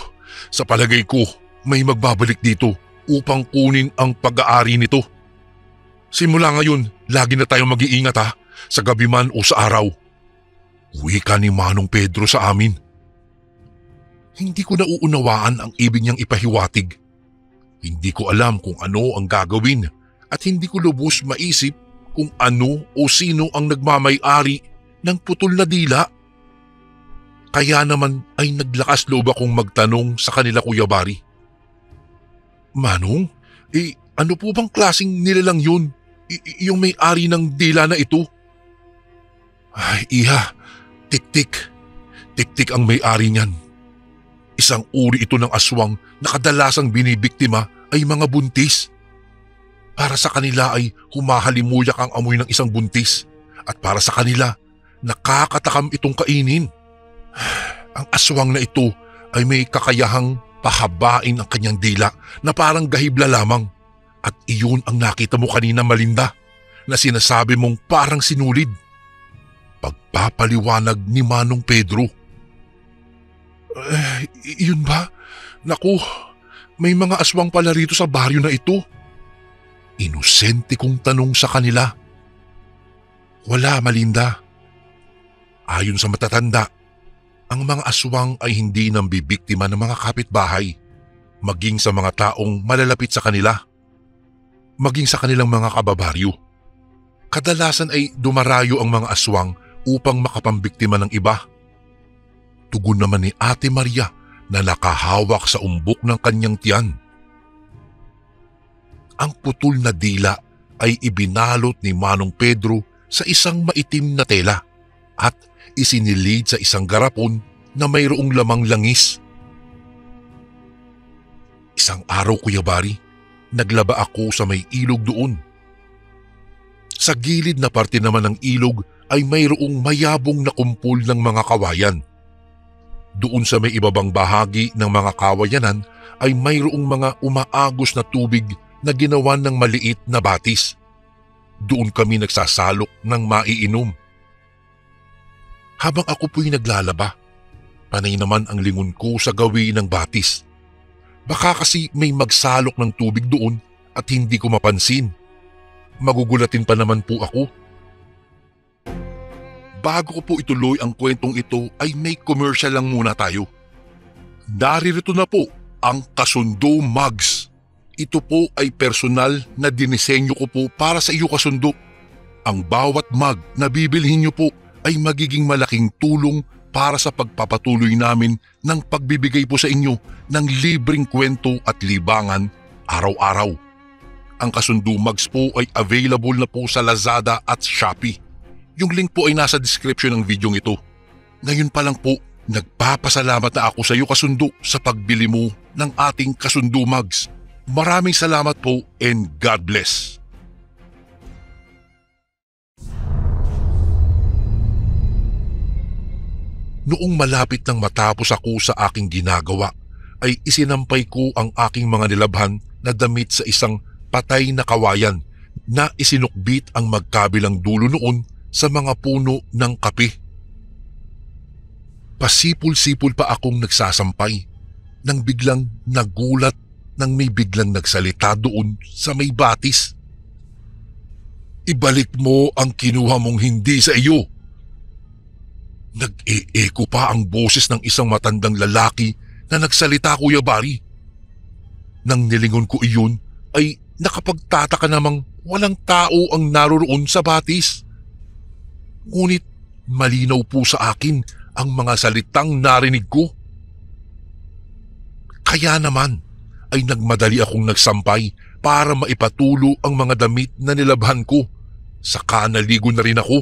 sa palagay ko may magbabalik dito upang kunin ang pag-aari nito. Simula ngayon, lagi na tayong mag-iingat sa gabi man o sa araw. Wika ni Manong Pedro sa amin. Hindi ko nauunawaan ang ibig niyang ipahiwatig. Hindi ko alam kung ano ang gagawin at hindi ko lubos maisip kung ano o sino ang nagmamay-ari ng putol na dila. Kaya naman ay naglakas loob akong magtanong sa kanila, Kuya Bari. Manong, ano po bang klaseng nilalang yun? Yung may-ari ng dila na ito? Ay, Iha, Tik-tik. Tik-tik ang may-ari niyan. Isang uri ito ng aswang na kadalasang binibiktima ay mga buntis. Para sa kanila ay humahalimuyak ang amoy ng isang buntis at para sa kanila, nakakatakam itong kainin. Ang aswang na ito ay may kakayahang pahabain ang kanyang dila na parang gahibla lamang at iyon ang nakita mo kanina, Malinda, na sinasabi mong parang sinulid. Pagpapaliwanag ni Manong Pedro. Yun ba? Naku, may mga aswang pala rito sa baryo na ito. Inosente kong tanong sa kanila. Wala, Malinda. Ayon sa matatanda, ang mga aswang ay hindi nang bibiktima ng mga kapitbahay, maging sa mga taong malalapit sa kanila, maging sa kanilang mga kababaryo. Kadalasan ay dumarayo ang mga aswang upang makapambiktima ng iba. Tugon naman ni Ate Maria na nakahawak sa umbok ng kanyang tiyan. Ang putol na dila ay ibinalot ni Manong Pedro sa isang maitim na tela at isinilid sa isang garapon na mayroong lamang langis. Isang araw, Kuya Bari, naglaba ako sa may ilog doon. Sa gilid na parte naman ng ilog ay mayroong mayabong na kumpol ng mga kawayan. Doon sa may ibabang bahagi ng mga kawayanan ay mayroong mga umaagos na tubig na ginawan ng maliit na batis. Doon kami nagsasalok ng maiinom. Habang ako po'y naglalaba, panay naman ang lingon ko sa gawi ng batis. Baka kasi may magsalok ng tubig doon at hindi ko mapansin. Magugulatin pa naman po ako. Bago ko po ituloy ang kwentong ito ay may commercial lang muna tayo. Naririto na po ang Kasundo Mugs. Ito po ay personal na dinisenyo ko po para sa iyo kasundo. Ang bawat mug na bibilhin niyo po ay magiging malaking tulong para sa pagpapatuloy namin ng pagbibigay po sa inyo ng libreng kwento at libangan araw-araw. Ang kasundo mugs po ay available na po sa Lazada at Shopee. Yung link po ay nasa description ng video ito. Ngayon pa lang po, nagpapasalamat na ako sa iyo kasundo sa pagbili mo ng ating kasundo mugs. Maraming salamat po and God bless. Noong malapit nang matapos ako sa aking ginagawa, ay isinampay ko ang aking mga nilabhan na damit sa isang patay na kawayan na isinukbit ang magkabilang dulo noon sa mga puno ng kape. Pasipul-sipul pa akong nagsasampay nang biglang nagulat nang may biglang nagsalita doon sa may batis. Ibalik mo ang kinuha mong hindi sa iyo. Nag-e-echo pa ang boses ng isang matandang lalaki na nagsalita, Kuya Bari. Nang nilingon ko iyon ay nakapagtataka namang walang tao ang naroroon sa batis. Ngunit malinaw po sa akin ang mga salitang narinig ko. Kaya naman ay nagmadali akong nagsampay para maipatulo ang mga damit na nilabhan ko. Saka naligo na rin ako.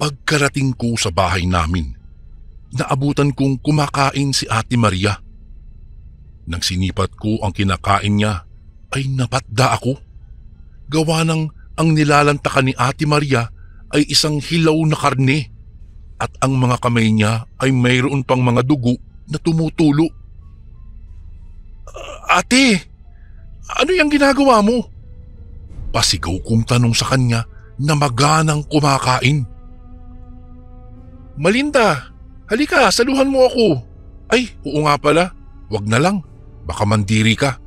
Pagkarating ko sa bahay namin, naabutan kong kumakain si Ate Maria. Nang sinipat ko ang kinakain niya, ay napatda ako. Gawa ng ang nilalantakan ni Ate Maria ay isang hilaw na karne at ang mga kamay niya ay mayroon pang mga dugo na tumutulo. Ate, ano yung ginagawa mo? Pasigaw kong tanong sa kanya na maganang kumakain. Malinda, halika, saluhan mo ako. Ay, oo nga pala, wag na lang, baka mandiri ka.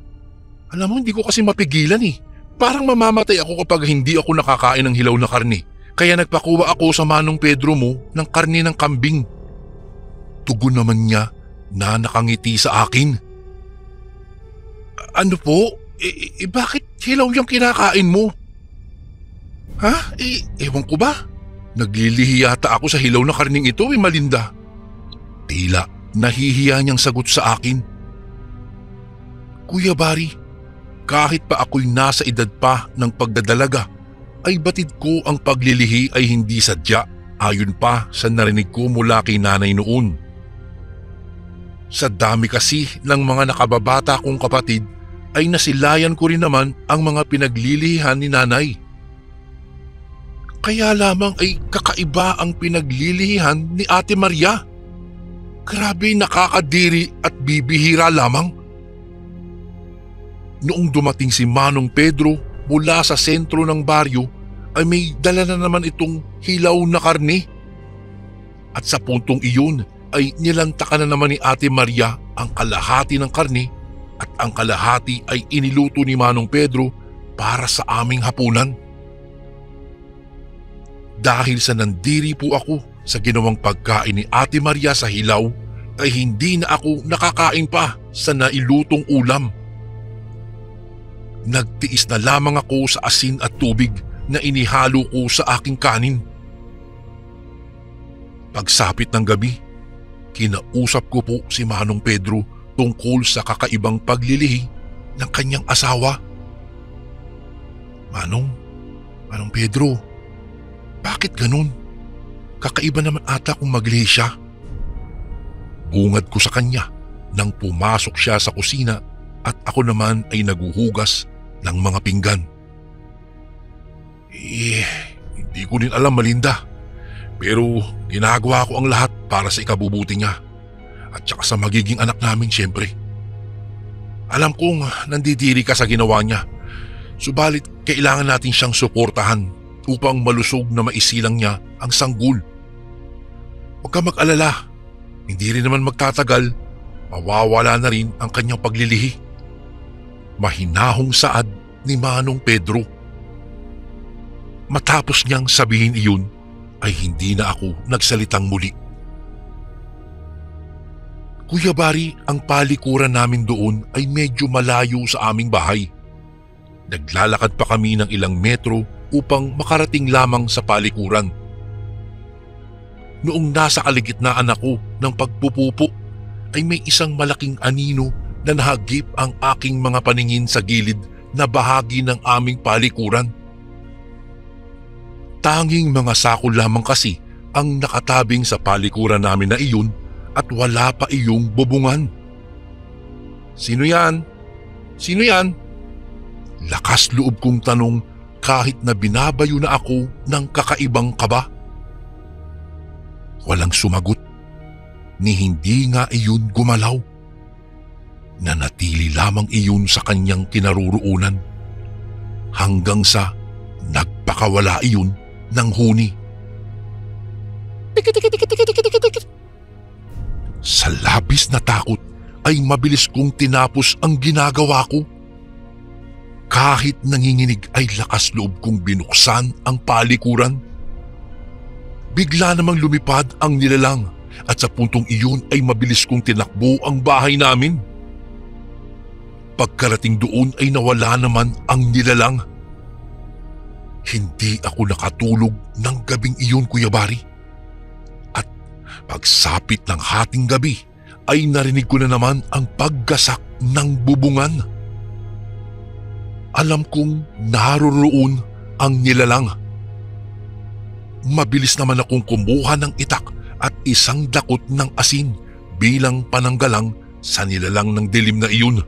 Alam mo, hindi ko kasi mapigilan eh. Parang mamamatay ako kapag hindi ako nakakain ng hilaw na karne. Kaya nagpakuha ako sa Manong Pedro mo ng karne ng kambing. Tugon naman niya na nakangiti sa akin. Ano po? Bakit hilaw yung kinakain mo? Ha? Ewan ko ba? Naglilihi yata ako sa hilaw na karning ito, Malinda. Tila nahihiya niyang sagot sa akin. Kuya Bari, kahit pa ako'y nasa edad pa ng pagdadalaga, ay batid ko ang paglilihi ay hindi sadya ayon pa sa narinig ko mula kay nanay noon. Sa dami kasi ng mga nakababata kong kapatid ay nasilayan ko rin naman ang mga pinaglilihan ni nanay. Kaya lamang ay kakaiba ang pinaglilihan ni Ate Maria. Grabe, nakakadiri at bibihira lamang. Noong dumating si Manong Pedro mula sa sentro ng baryo ay may dala na naman itong hilaw na karne. At sa puntong iyon ay nilantakan na naman ni Ate Maria ang kalahati ng karne at ang kalahati ay iniluto ni Manong Pedro para sa aming hapunan. Dahil sa nandiri po ako sa ginawang pagkain ni Ate Maria sa hilaw, ay hindi na ako nakakain pa sa nailutong ulam. Nagtiis na lamang ako sa asin at tubig na inihalo ko sa aking kanin. Pagsapit ng gabi, kinausap ko po si Manong Pedro tungkol sa kakaibang paglilihi ng kanyang asawa. Manong Pedro, bakit ganun? Kakaiba naman ata kung maglihi siya. Bungad ko sa kanya nang pumasok siya sa kusina at ako naman ay naguhugas ng mga pinggan. Hindi ko din alam, Malinda. Pero ginagawa ko ang lahat para sa ikabubuti niya at saka sa magiging anak namin siyempre. Alam kong nandidiri ka sa ginawa niya, subalit kailangan natin siyang suportahan upang malusog na maisilang niya ang sanggol. Huwag ka mag-alala, hindi rin naman magtatagal, mawawala na rin ang kanyang paglilihi. Mahinahong saad ni Manong Pedro. Matapos niyang sabihin iyon, ay hindi na ako nagsalitang muli. Kuya Bari, ang palikuran namin doon ay medyo malayo sa aming bahay. Naglalakad pa kami ng ilang metro upang makarating lamang sa palikuran. Noong nasa kaligitnaan ako ng pagpupupo ay may isang malaking anino na nahagip ang aking mga paningin sa gilid na bahagi ng aming palikuran. Tanging mga sako lamang kasi ang nakatabing sa palikuran namin na iyon at wala pa iyong bubungan. Sino yan? Sino yan? Lakas loob kong tanong kahit na binabayo na ako ng kakaibang kaba. Walang sumagot, ni hindi nga iyon gumalaw. Nanatili lamang iyon sa kanyang kinaroroonan hanggang sa nagpakawala iyon ng huni. Sa labis na takot ay mabilis kong tinapos ang ginagawa ko. Kahit nanginginig ay lakas loob kong binuksan ang palikuran. Bigla namang lumipad ang nilalang at sa puntong iyon ay mabilis kong tinakbo ang bahay namin. Pagkarating doon ay nawala naman ang nilalang. Hindi ako nakatulog ng gabing iyon, Kuya Bari. At pagsapit ng hating gabi ay narinig ko na naman ang paggasak ng bubungan. Alam kong naroroon ang nilalang. Mabilis naman akong kumuha ng itak at isang dakot ng asin bilang pananggalang sa nilalang ng dilim na iyon.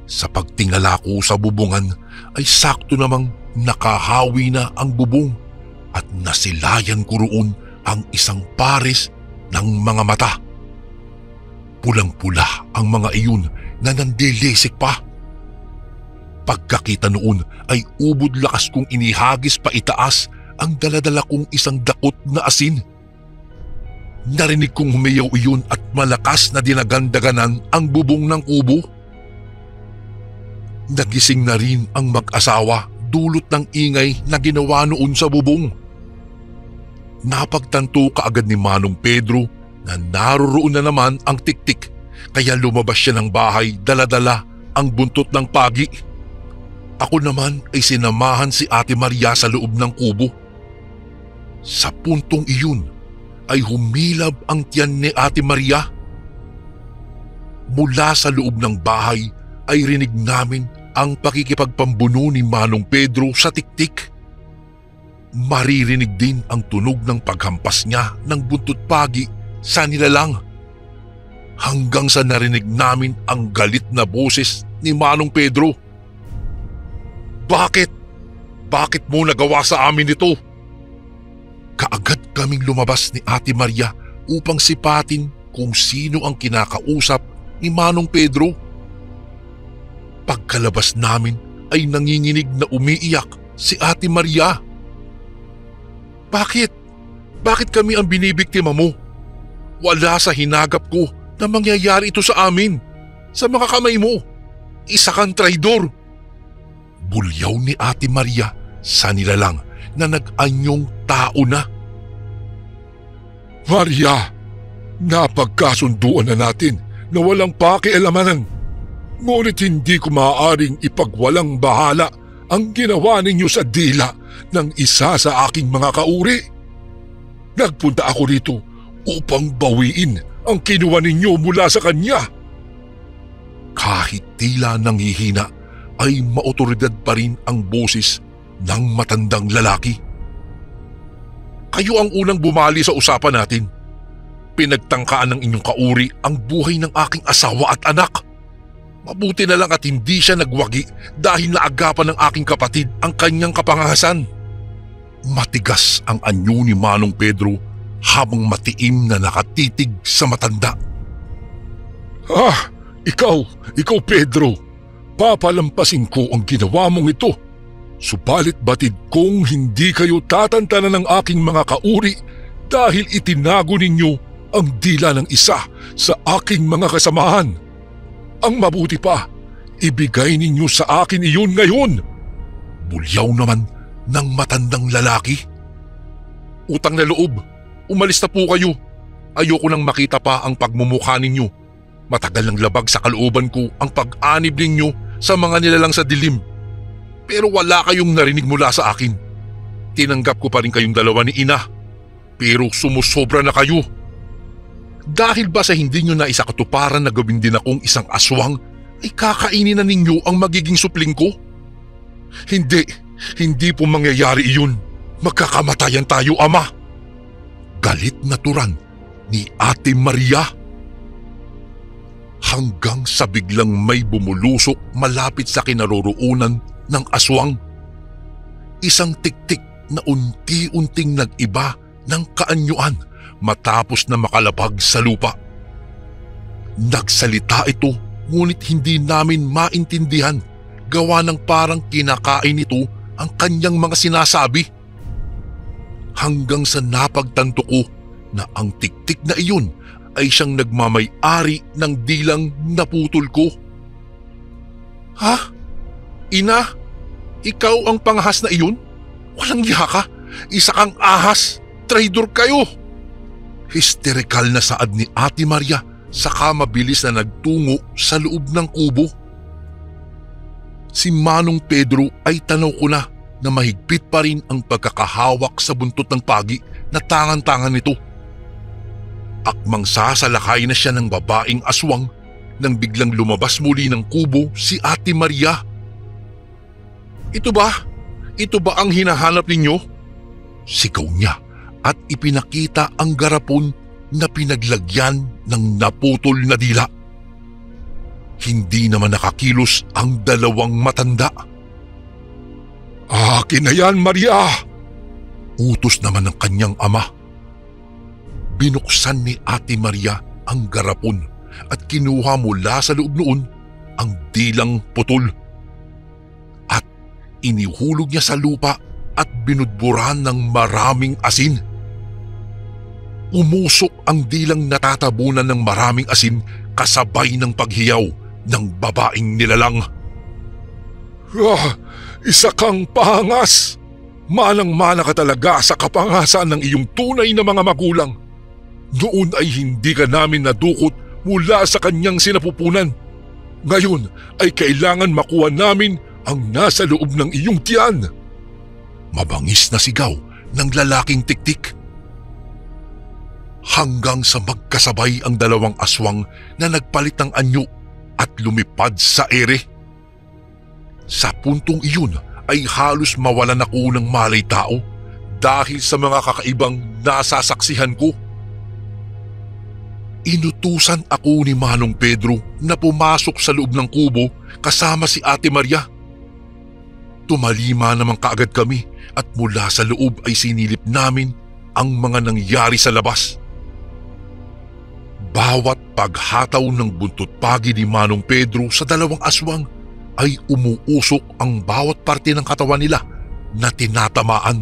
Sa pagtingala ko sa bubungan ay sakto namang nakahawi na ang bubong at nasilayan ko roon ang isang pares ng mga mata. Pulang-pula ang mga iyon na nandilisik pa. Pagkakita noon ay ubod lakas kong inihagis pa itaas ang daladala kong isang dakot na asin. Narinig kong humiyaw iyon at malakas na dinagandaganan ang bubong ng kubo. Nagising na rin ang mag-asawa dulot ng ingay na ginawa noon sa bubong. Napagtanto kaagad ni Manong Pedro na naroroon na naman ang tiktik kaya lumabas siya ng bahay dala-dala ang buntot ng pagi. Ako naman ay sinamahan si Ate Maria sa loob ng kubo. Sa puntong iyon ay humilab ang tiyan ni Ate Maria. Mula sa loob ng bahay ay rinig namin ang pakikipagpambuno ni Manong Pedro sa tiktik. Maririnig din ang tunog ng paghampas niya ng buntot pagi sa nilalang. Hanggang sa narinig namin ang galit na boses ni Manong Pedro. Bakit? Bakit mo nagawa sa amin ito? Kaagad kaming lumabas ni Ate Maria upang sipatin kung sino ang kinakausap ni Manong Pedro. Pagkalabas namin ay nanginginig na umiiyak si Ate Maria. Bakit? Bakit kami ang binibiktima mo? Wala sa hinagap ko na mangyayari ito sa amin. Sa mga kamay mo. Isa kang traidor. Bulyaw ni Ate Maria sa nilalang na nag-anyong tao na. Maria, napagkasunduan na natin na walang pakialamanan. Ngunit hindi ko maaaring ipagwalang bahala ang ginawa ninyo sa dila ng isa sa aking mga kauri. Nagpunta ako rito upang bawiin ang kinuha ninyo mula sa kanya. Kahit tila nanghihina ay maotoridad pa rin ang boses ng matandang lalaki. Kayo ang unang bumali sa usapan natin. Pinagtangkaan ng inyong kauri ang buhay ng aking asawa at anak. Mabuti na lang at hindi siya nagwagi dahil naagapan ng aking kapatid ang kanyang kapangahasan. Matigas ang anyo ni Manong Pedro habang matiim na nakatitig sa matanda. Ikaw Pedro, papalampasin ko ang ginawa mong ito. Subalit batid kong hindi kayo tatantanan ng aking mga kauri dahil itinago ninyo ang dila ng isa sa aking mga kasamahan. Ang mabuti pa, ibigay ninyo sa akin iyon ngayon. Bulyaw naman ng matandang lalaki. Utang na loob, umalis na po kayo. Ayoko nang makita pa ang pagmumukha ninyo. Matagal ng labag sa kalooban ko ang pag-anib ninyo sa mga nilalang sa dilim. Pero wala kayong narinig mula sa akin. Tinanggap ko pa rin kayong dalawa ni ina. Pero sumusobra na kayo. Dahil ba sa hindi nyo na isakatuparan na gawin din akong isang aswang, ay kakainin na ninyo ang magiging supling ko? Hindi po mangyayari iyon. Magkakamatayan tayo, ama. Galit na turan ni Ate Maria. Hanggang sa biglang may bumulusok malapit sa kinaroroonan ng aswang. Isang tiktik na unti-unting nag-iba ng kaanyuan matapos na makalapag sa lupa. Nagsalita ito ngunit hindi namin maintindihan gawa ng parang kinakain ito ang kanyang mga sinasabi. Hanggang sa napagtanto ko na ang tiktik na iyon ay siyang nagmamay-ari ng dilang naputol ko. Ha? Ina? Ikaw ang panghas na iyon? Walang iya ka? Isa kang ahas! Traidor kayo! Histerikal na saad ni Ate Maria saka mabilis na nagtungo sa loob ng kubo. Si Manong Pedro ay tanaw ko na mahigpit pa rin ang pagkakahawak sa buntot ng pagi na tangan-tangan nito. Akmang sasalakay na siya ng babaeng aswang nang biglang lumabas muli ng kubo si Ate Maria. Ito ba? Ito ba ang hinahanap ninyo? Sigaw niya at ipinakita ang garapon na pinaglagyan ng naputol na dila. Hindi naman nakakilos ang dalawang matanda. Akin na yan, Maria! Utos naman ng kanyang ama. Binuksan ni Ate Maria ang garapon at kinuha mula sa loob noon ang dilang putol. At inihulog niya sa lupa at binudburan ng maraming asin. Umusok ang dilang natatabunan ng maraming asin kasabay ng paghiyaw ng babaeng nilalang. Isa kang pangas! Manang-mana ka talaga sa kapangasan ng iyong tunay na mga magulang. Noon ay hindi ka namin nadukot mula sa kanyang sinapupunan. Ngayon ay kailangan makuha namin ang nasa loob ng iyong tiyan. Mabangis na sigaw ng lalaking tiktik. Hanggang sa magkasabay ang dalawang aswang na nagpalit ng anyo at lumipad sa ere. Sa puntong iyon ay halos mawalan ako ng malay tao dahil sa mga kakaibang nasasaksihan ko. Inutusan ako ni Manong Pedro na pumasok sa loob ng kubo kasama si Ate Maria. Tumalima naman kaagad kami at mula sa loob ay sinilip namin ang mga nangyari sa labas. Bawat paghataw ng buntot pagi ni Manong Pedro sa dalawang aswang ay umuusok ang bawat parte ng katawan nila na tinatamaan.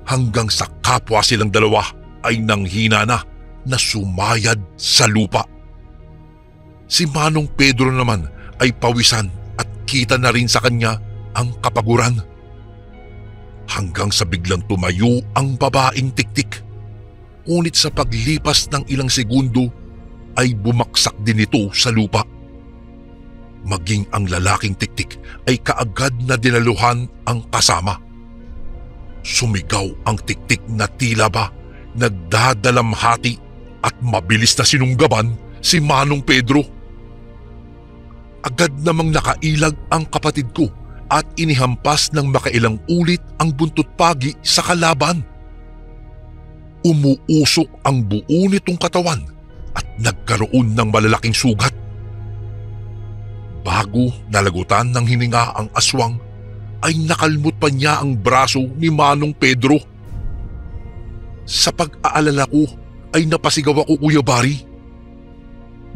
Hanggang sa kapwa silang dalawa ay nanghina na sumayad sa lupa. Si Manong Pedro naman ay pawisan at kita na rin sa kanya ang kapaguran. Hanggang sa biglang tumayo ang babaeng tiktik. Ngunit sa paglipas ng ilang segundo ay bumaksak din ito sa lupa. Maging ang lalaking tiktik ay kaagad na dinaluhan ang kasama. Sumigaw ang tiktik na tila ba nagdadalamhati at mabilis na sinunggaban si Manong Pedro. Agad namang nakailag ang kapatid ko at inihampas ng makailang ulit ang buntot pagi sa kalaban. Umuusok ang buo nitong katawan at nagkaroon ng malalaking sugat. Bago nalagutan ng hininga ang aswang, ay nakalmot pa niya ang braso ni Manong Pedro. Sa pag-aalala ko ay napasigaw ako, Kuya Bari.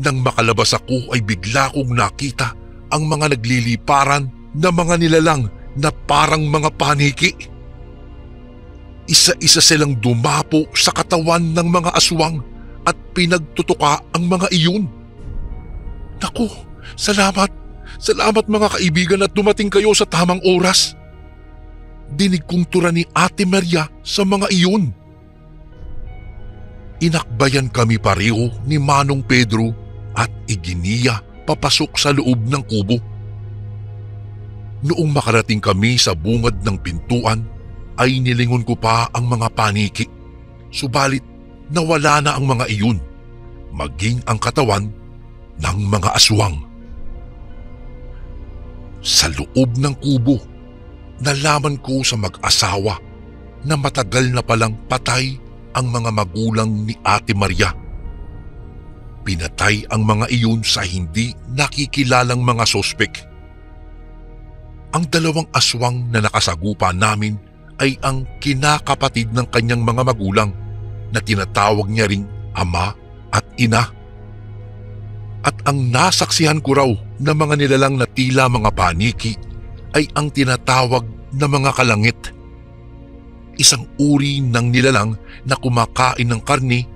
Nang makalabas ako ay bigla kong nakita ang mga nagliliparan na mga nilalang na parang mga paniki. Isa-isa silang dumapo sa katawan ng mga aswang at pinagtutuka ang mga iyon. Naku, salamat! Salamat mga kaibigan at dumating kayo sa tamang oras. Dinig kong tura ni Ate Maria sa mga iyon. Inakbayan kami pareho ni Manong Pedro at iginiya papasok sa loob ng kubo. Noong makarating kami sa bungad ng pintuan ay nilingon ko pa ang mga paniki. Subalit nawala na ang mga iyon, maging ang katawan ng mga aswang. Sa loob ng kubo, nalaman ko sa mag-asawa na matagal na palang patay ang mga magulang ni Ate Maria. Pinatay ang mga iyon sa hindi nakikilalang mga sospek. Ang dalawang aswang na nakasagupa namin ay ang kinakapatid ng kanyang mga magulang na tinatawag niya ring ama at ina. At ang nasaksihan ko raw na mga nilalang na tila mga paniki ay ang tinatawag na mga kalangit. Isang uri ng nilalang na kumakain ng karne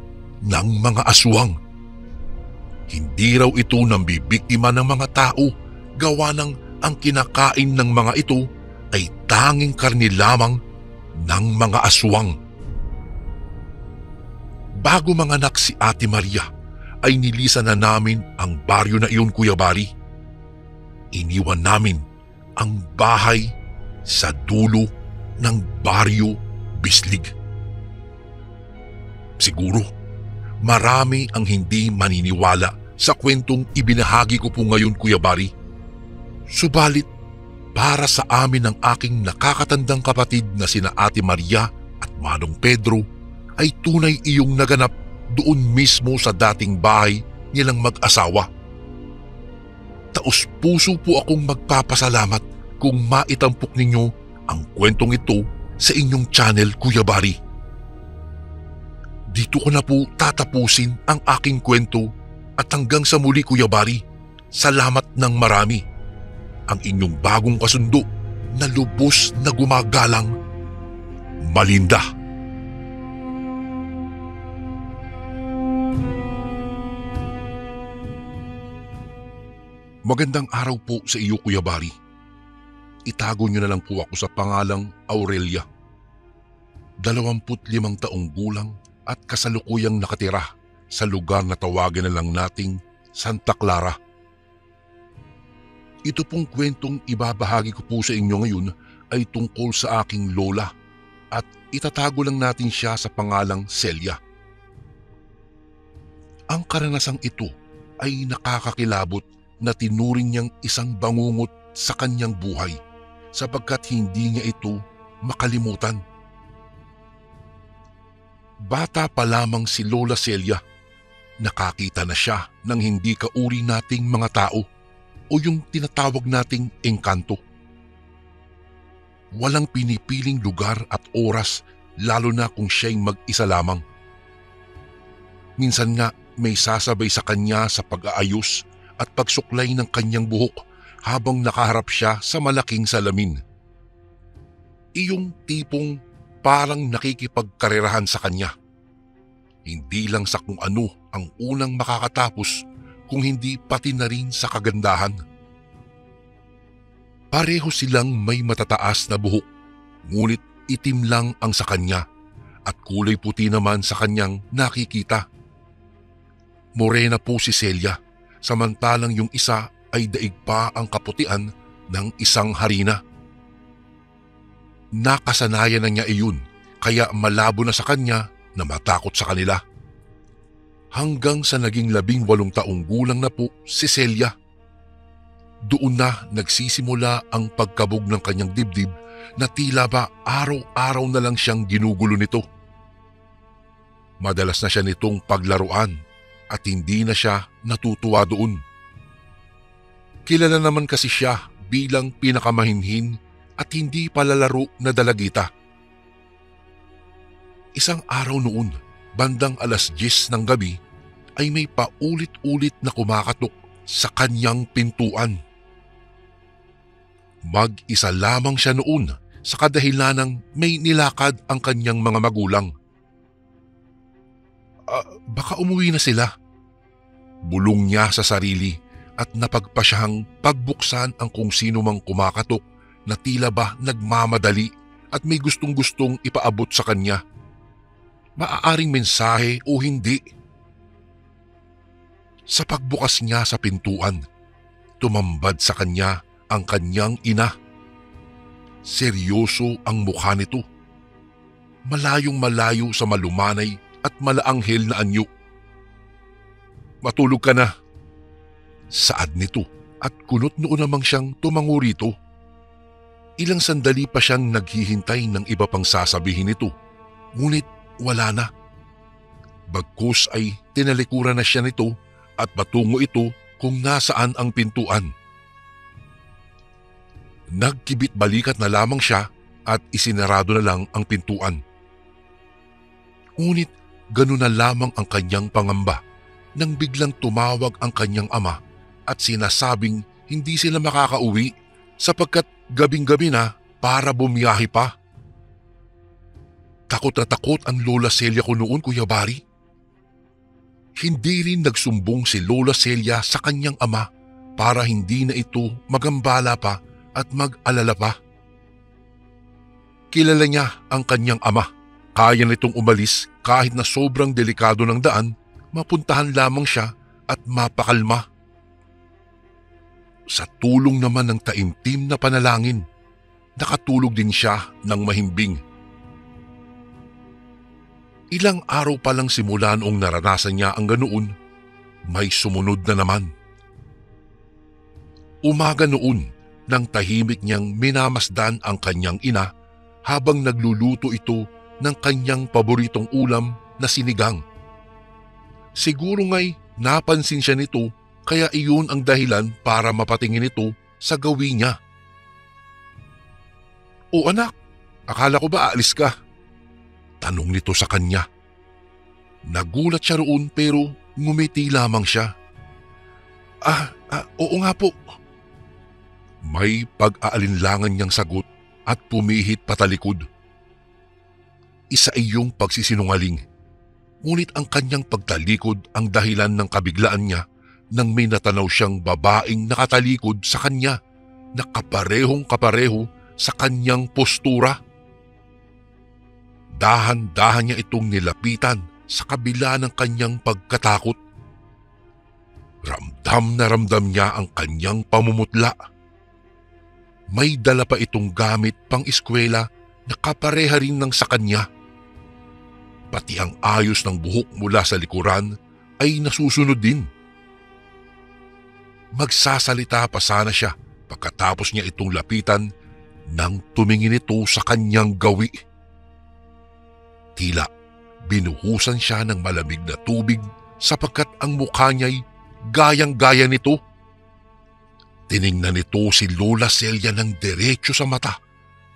ng mga aswang. Hindi raw ito nambibiktima ng mga tao gawa ng ang kinakain ng mga ito ay tanging karne lamang ng mga aswang. Bago manganak si Ate Maria ay nilisan na namin ang baryo na iyon, Kuya Bari. Iniwan namin ang bahay sa dulo ng baryo Bislig. Siguro marami ang hindi maniniwala sa kwentong ibinahagi ko po ngayon, Kuya Bari. Subalit para sa amin ng aking nakakatandang kapatid na sina Ate Maria at Manong Pedro ay tunay iyong naganap doon mismo sa dating bahay nilang mag-asawa. Taos-puso po akong magpapasalamat kung maitampok ninyo ang kwentong ito sa inyong channel, Kuya Bari. Dito ko na po tatapusin ang aking kwento at hanggang sa muli, Kuya Bari. Salamat ng marami. Ang inyong bagong kasundo na lubos na gumagalang, Malinda. Magandang araw po sa iyo, Kuya Bari. Itago niyo na lang po ako sa pangalang Aurelia. 25 taong gulang at kasalukuyang nakatira sa lugar na tawagin na lang nating Santa Clara. Ito pong kwentong ibabahagi ko po sa inyo ngayon ay tungkol sa aking lola at itatago lang natin siya sa pangalang Celia. Ang karanasang ito ay nakakakilabot na tinuring niyang isang bangungot sa kanyang buhay sapagkat hindi niya ito makalimutan. Bata pa lamang si Lola Celia, nakakita na siya ng hindi kauri nating mga tao o yung tinatawag nating engkanto. Walang pinipiling lugar at oras lalo na kung siya'y mag-isa lamang. Minsan nga may sasabay sa kanya sa pag-aayos at pagsuklay ng kanyang buhok habang nakaharap siya sa malaking salamin. Iyong tipong parang nakikipagkarerahan sa kanya. Hindi lang sa kung ano ang unang makakatapos kung hindi pati na rin sa kagandahan. Pareho silang may matataas na buhok, ngunit itim lang ang sa kanya at kulay puti naman sa kanyang nakikita. Morena po si Celia, samantalang yung isa ay daig pa ang kaputian ng isang harina. Nakasanayan na niya iyon, kaya malabo na sa kanya na matakot sa kanila. Hanggang sa naging 18 taong gulang na po si Celia. Doon na nagsisimula ang pagkabog ng kanyang dibdib na tila ba araw-araw na lang siyang ginugulo nito. Madalas na siya nitong paglaruan at hindi na siya natutuwa doon. Kilala naman kasi siya bilang pinakamahinhin at hindi palalaro na dalagita. Isang araw noon, bandang 10:00 ng gabi, ay may paulit-ulit na kumakatok sa kanyang pintuan. Mag-isa lamang siya noon sa kadahilanang may nilakad ang kanyang mga magulang. Baka umuwi na sila. Bulong niya sa sarili at napagpasyahang pagbuksan ang kung sino mang kumakatok na tila ba nagmamadali at may gustong-gustong ipaabot sa kanya. maaaring mensahe o hindi. Sa pagbukas niya sa pintuan, tumambad sa kanya ang kanyang ina. Seryoso ang mukha nito. Malayong malayo sa malumanay at malaanghel na anyo. "Matulog ka na," saad nito at kunot noon namang siyang tumango rito. Ilang sandali pa siyang naghihintay ng iba pang sasabihin nito, ngunit wala na. Bagkus ay tinalikuran na siya nito at patungo ito kung nasaan ang pintuan. Nagkibit balikat na lamang siya at isinarado na lang ang pintuan. Ngunit ganun na lamang ang kanyang pangamba nang biglang tumawag ang kanyang ama at sinasabing hindi sila makakauwi sapagkat gabing-gabi na para bumiyahe pa. Takot na takot ang Lola Celia ko noon, Kuya Bari. Hindi rin nagsumbong si Lola Celia sa kanyang ama para hindi na ito magambala pa at mag-alala pa. Kilala niya ang kanyang ama. Kaya nitong umalis kahit na sobrang delikado ng daan, mapuntahan lamang siya at mapakalma. Sa tulong naman ng taimtim na panalangin, nakatulog din siya ng mahimbing. Ilang araw pa lang simula noong naranasan niya ang ganoon, may sumunod na naman. Umaga noon nang tahimik niyang minamasdan ang kanyang ina habang nagluluto ito ng kanyang paboritong ulam na sinigang. Siguro nga'y napansin siya nito kaya iyon ang dahilan para mapatingin ito sa gawin niya. "O anak, akala ko ba aalis ka?" tanong nito sa kanya. Nagulat siya roon pero ngumiti lamang siya. Oo nga po." May pag-aalinlangan niyang sagot at pumihit patalikod. Isa iyong pagsisinungaling, ngunit ang kanyang pagtalikod ang dahilan ng kabiglaan niya nang may natanaw siyang babaeng nakatalikod sa kanya na kaparehong-kapareho sa kanyang postura. Dahan-dahan niya itong nilapitan sa kabila ng kanyang pagkatakot. Ramdam na ramdam niya ang kanyang pamumutla. May dala pa itong gamit pang eskwela na kapareha rin ng sa kanya. Pati ang ayos ng buhok mula sa likuran ay nasusunod din. Magsasalita pa sana siya pagkatapos niya itong lapitan nang tumingin ito sa kanyang gawi. Tila binuhusan siya ng malamig na tubig sapagkat ang mukha niya'y gayang-gaya nito. Tiningnan nito si Lola Celia ng diretso sa mata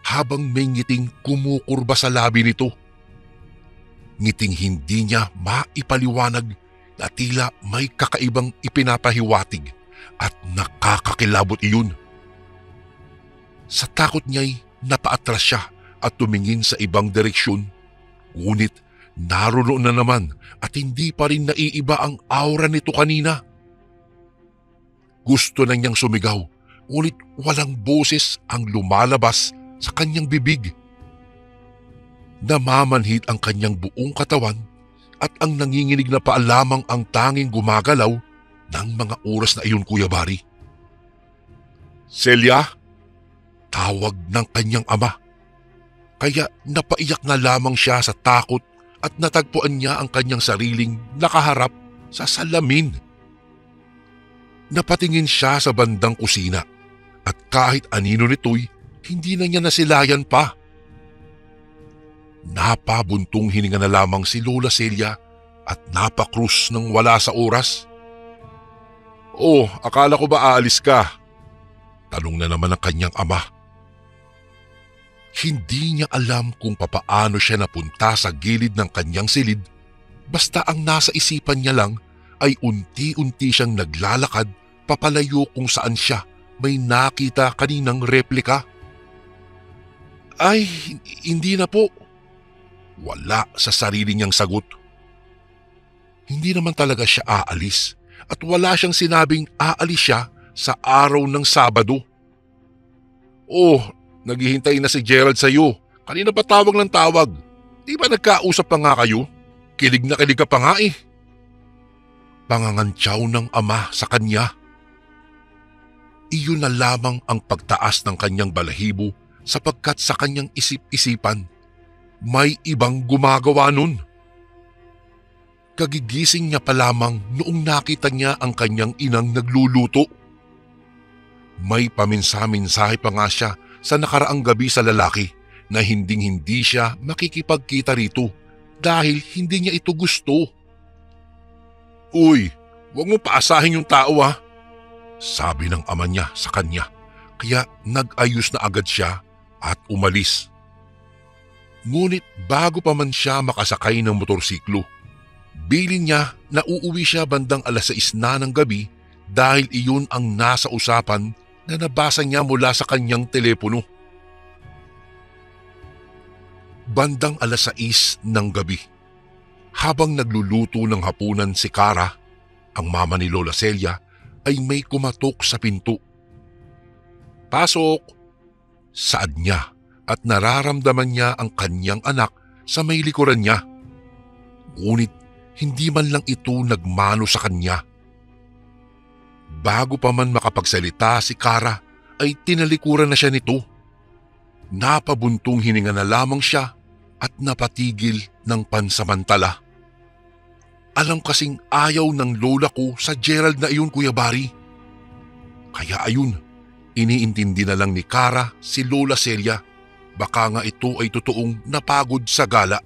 habang may ngiting kumukurba sa labi nito. Ngiting hindi niya maipaliwanag na tila may kakaibang ipinapahiwatig at nakakakilabot iyon. Sa takot niya'y napaatras siya at tumingin sa ibang direksyon, ngunit naroon na naman at hindi pa rin naiiba ang aura nito kanina. Gusto na niyang sumigaw, ngunit walang boses ang lumalabas sa kanyang bibig. Namamanhid ang kanyang buong katawan at ang nanginginig na paa lamang ang tanging gumagalaw ng mga oras na iyon, Kuya Bari. "Celia?" tawag ng kanyang ama. Kaya napaiyak na lamang siya sa takot at natagpuan niya ang kanyang sariling nakaharap sa salamin. Napatingin siya sa bandang kusina at kahit anino nito'y hindi na niya nasilayan pa. Napabuntong hininga na lamang si Lola Celia at napakrus ng wala sa oras. "Oh, akala ko ba aalis ka?" tanong na naman ng kanyang ama. Hindi niya alam kung papaano siya napunta sa gilid ng kanyang silid, basta ang nasa isipan niya lang ay unti-unti siyang naglalakad papalayo kung saan siya may nakita kaninang replika. "Ay, hindi na po." Wala sa sarili niyang sagot. Hindi naman talaga siya aalis at wala siyang sinabing aalis siya sa araw ng Sabado. "Oh, naghihintay na si Gerald sa iyo. Kanina pa tawag ng tawag." Di ba nagkausap pa nga kayo? Kilig na kilig ka pa nga eh. Pangangantyaw ng ama sa kanya. Iyon na lamang ang pagtaas ng kanyang balahibo sapagkat sa kanyang isip-isipan, may ibang gumagawa nun. Kagigising niya pa lamang noong nakita niya ang kanyang inang nagluluto. May paminsa-minsahe pa nga siya sa nakaraang gabi sa lalaki na hinding-hindi siya makikipagkita rito dahil hindi niya ito gusto. "Uy, huwag mo paasahin yung tao ha," sabi ng ama niya sa kanya, kaya nag-ayos na agad siya at umalis. Ngunit bago pa man siya makasakay ng motorsiklo, bilin niya na uuwi siya bandang 6:00 na ng gabi dahil iyon ang nasa usapan na nabasa niya mula sa kanyang telepono. Bandang 6:00 ng gabi, habang nagluluto ng hapunan si Cara, ang mama ni Lola Celia, ay may kumatok sa pinto. "Pasok!" saad niya at nararamdaman niya ang kanyang anak sa may likuran niya. Ngunit hindi man lang ito nagmano sa kanya. Bago pa man makapagsalita si Cara ay tinalikuran na siya nito. Napabuntong hininga na lamang siya at napatigil ng pansamantala. Alam kasing ayaw ng lola ko sa Gerald na iyon, Kuya Bari. Kaya ayun, iniintindi na lang ni Cara si Lola Celia. Baka nga ito ay totoong napagod sa gala.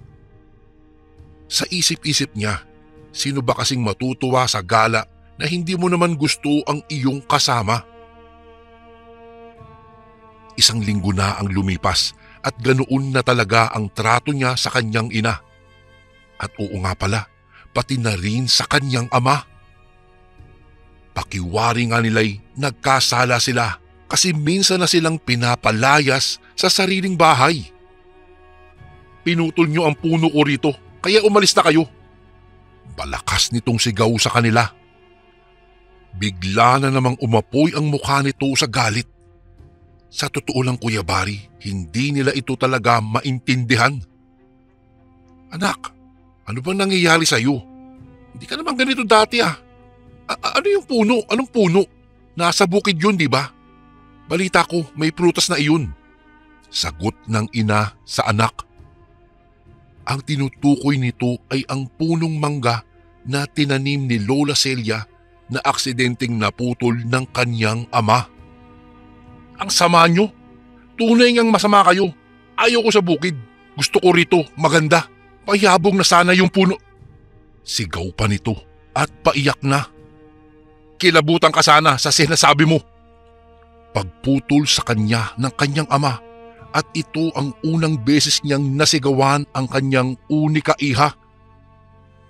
Sa isip-isip niya, sino ba kasing matutuwa sa gala na hindi mo naman gusto ang iyong kasama? 1 linggo na ang lumipas at ganoon na talaga ang trato niya sa kanyang ina. At oo nga pala, pati na rin sa kanyang ama. Pakiwari nga nila'y nagkasala sila kasi minsan na silang pinapalayas sa sariling bahay. "Pinutol niyo ang puno ko rito, kaya umalis na kayo." Balakas nitong sigaw sa kanila. Bigla na namang umapoy ang mukha nito sa galit. Sa totoo lang, Kuya Bari, hindi nila ito talaga maintindihan. "Anak, ano bang nangyayari sa iyo? Hindi ka naman ganito dati ah. Ano yung puno? Anong puno? Nasa bukid yun, di ba? Balita ko, may prutas na iyon." Sagot ng ina sa anak. Ang tinutukoy nito ay ang punong mangga na tinanim ni Lola Celia na aksidenteng naputol ng kanyang ama. "Ang sama nyo. Tunay ngang masama kayo. Ayaw ko sa bukid. Gusto ko rito, maganda. Payabong na sana yung puno." Sigaw pa nito at paiyak na. "Kilabutan ka sana sa sinasabi mo." Pagputol sa kanya ng kanyang ama, at ito ang unang beses niyang nasigawan ang kanyang unika iha.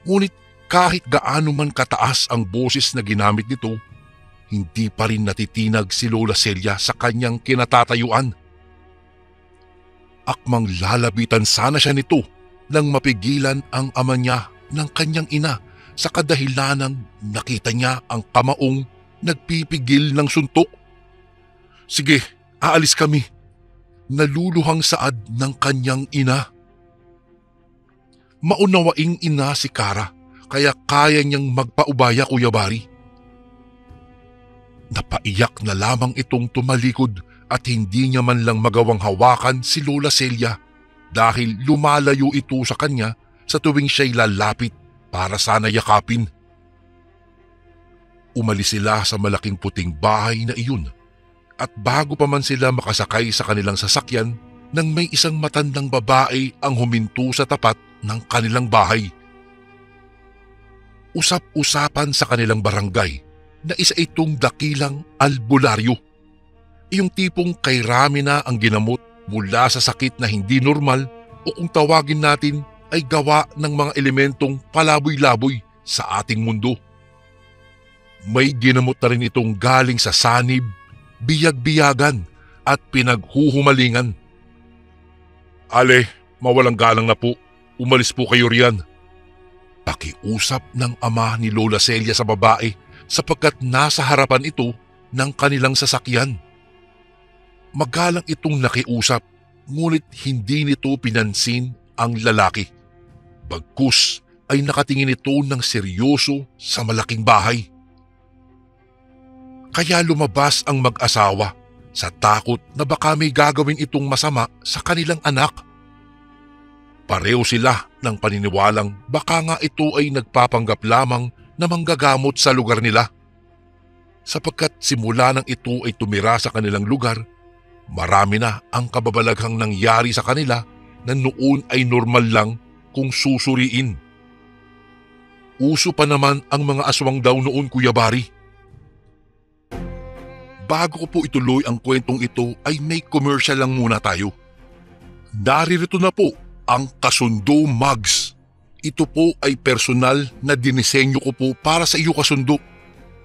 Ngunit kahit gaano man kataas ang boses na ginamit nito, hindi pa rin natitinag si Lola Celia sa kanyang kinatatayuan. Akmang lalabitan sana siya nito nang mapigilan ang ama niya ng kanyang ina sa kadahilanang nakita niya ang kamaong nagpipigil ng suntok. "Sige, aalis kami." Naluluhang saad ng kanyang ina. Maunawaing ina si Cara, kaya kaya niyang magpaubaya, Kuya Bari. Napaiyak na lamang itong tumalikod at hindi niya man lang magawang hawakan si Lola Celia dahil lumalayo ito sa kanya sa tuwing siya'y lalapit para sana yakapin. Umalis sila sa malaking puting bahay na iyon. At bago pa man sila makasakay sa kanilang sasakyan, nang may isang matandang babae ang huminto sa tapat ng kanilang bahay. Usap-usapan sa kanilang barangay na isa itong dakilang albularyo. Yung tipong kay rami na ang ginamot mula sa sakit na hindi normal o kung tawagin natin ay gawa ng mga elementong palaboy-laboy sa ating mundo. May ginamot na rin itong galing sa sanib, biyag-biyagan at pinaghuhumalingan. "Ale, mawalang galang na po. Umalis po kayo riyan." Pakiusap ng ama ni Lola Celia sa babae sapagkat nasa harapan ito ng kanilang sasakyan. Magalang itong nakiusap, ngunit hindi nito pinansin ang lalaki. Bagkus ay nakatingin ito ng seryoso sa malaking bahay. Kaya lumabas ang mag-asawa sa takot na baka may gagawin itong masama sa kanilang anak. Pareho sila ng paniniwalang baka nga ito ay nagpapanggap lamang na manggagamot sa lugar nila. Sapagkat simula nang ito ay tumira sa kanilang lugar, marami na ang kababalaghang nangyari sa kanila na noon ay normal lang kung susuriin. Uso pa naman ang mga aswang daw noon, Kuya Bari. Bago ko po ituloy ang kwentong ito ay may commercial lang muna tayo. Naririto na po ang Kasundo Mugs. Ito po ay personal na dinisenyo ko po para sa iyo, kasundo.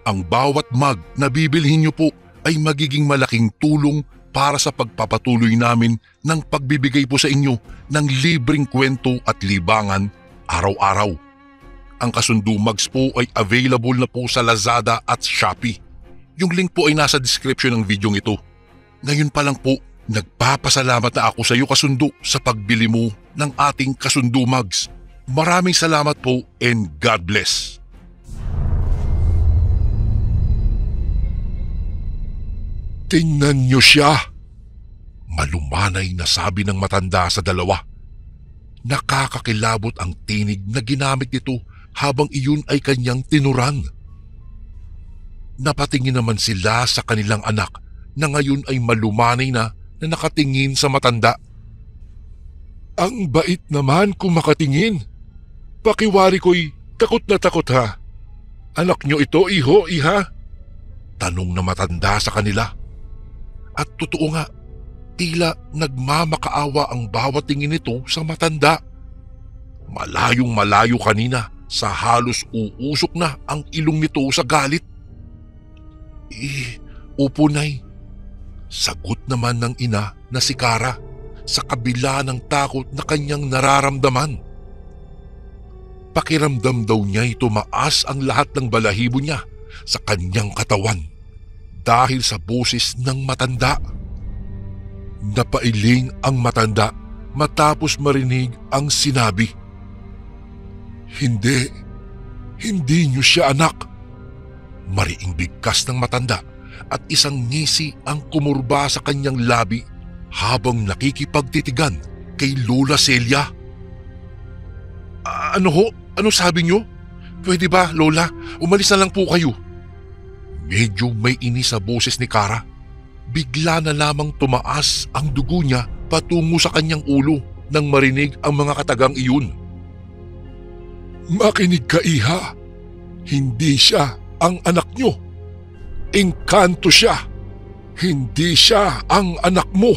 Ang bawat mug na bibilhin niyo po ay magiging malaking tulong para sa pagpapatuloy namin ng pagbibigay po sa inyo ng libreng kwento at libangan araw-araw. Ang Kasundo Mugs po ay available na po sa Lazada at Shopee. Yung link po ay nasa description ng video ito. Ngayon pa lang po, nagpapasalamat na ako sa iyo, kasundo, sa pagbili mo ng ating Kasundo Mugs. Maraming salamat po and God bless. Tingnan niyo siya. Malumanay na sabi ng matanda sa dalawa. Nakakakilabot ang tinig na ginamit nito habang iyon ay kanyang tinuran. Napatingin naman sila sa kanilang anak na ngayon ay malumanay na nakatingin sa matanda. Ang bait naman kung makatingin. Pakiwari ko'y takot na takot ha. Anak nyo ito, iho, iha? Tanong na matanda sa kanila. At totoo nga, tila nagmamakaawa ang bawat tingin nito sa matanda. Malayong malayo kanina sa halos uusok na ang ilong nito sa galit. Upo, Nay. Sagot naman ng ina na si Kara sa kabila ng takot na kanyang nararamdaman. Pakiramdam daw niya tumaas ang lahat ng balahibo niya sa kanyang katawan dahil sa boses ng matanda. Napailing ang matanda matapos marinig ang sinabi. Hindi niyo siya anak. Mariing bigkas ng matanda at isang ngisi ang kumurba sa kanyang labi habang nakikipagtitigan kay Lola Celia. Ano ho? Ano sabi niyo? Pwede ba, Lola? Umalis na lang po kayo. Medyo may inis sa boses ni Kara. Bigla na lamang tumaas ang dugo niya patungo sa kanyang ulo nang marinig ang mga katagang iyon. Makinig ka, iha. Hindi siya ang anak nyo. Engkanto siya. Hindi siya ang anak mo.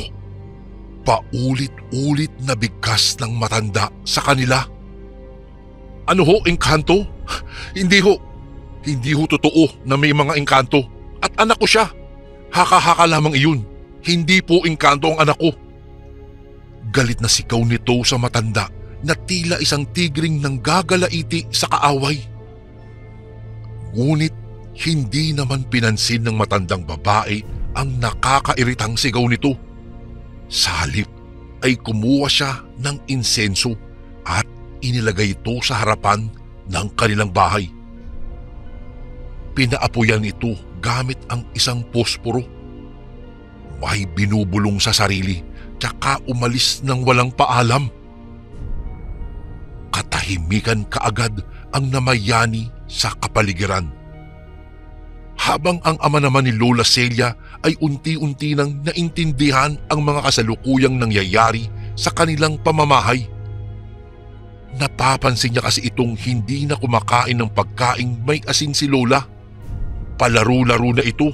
Paulit-ulit na bigkas ng matanda sa kanila. Ano ho, engkanto? Hindi ho totoo na may mga engkanto. At anak ko siya. Haka-haka lamang iyon. Hindi po engkanto ang anak ko. Galit na sigaw nito sa matanda na tila isang tigring nang gagalaiti sa kaaway. Ngunit hindi naman pinansin ng matandang babae ang nakakairitang sigaw nito. Sa halip ay kumuha siya ng insenso at inilagay ito sa harapan ng kanilang bahay. Pinaapoyan ito gamit ang isang posporo. May binubulong sa sarili tsaka umalis ng walang paalam. Katahimikan kaagad ang namayani sa kapaligiran. Habang ang ama naman ni Lola Celia ay unti-unti nang naintindihan ang mga kasalukuyang nangyayari sa kanilang pamamahay. Napapansin niya kasi itong hindi na kumakain ng pagkaing may asin si Lola. Palaro-laro na ito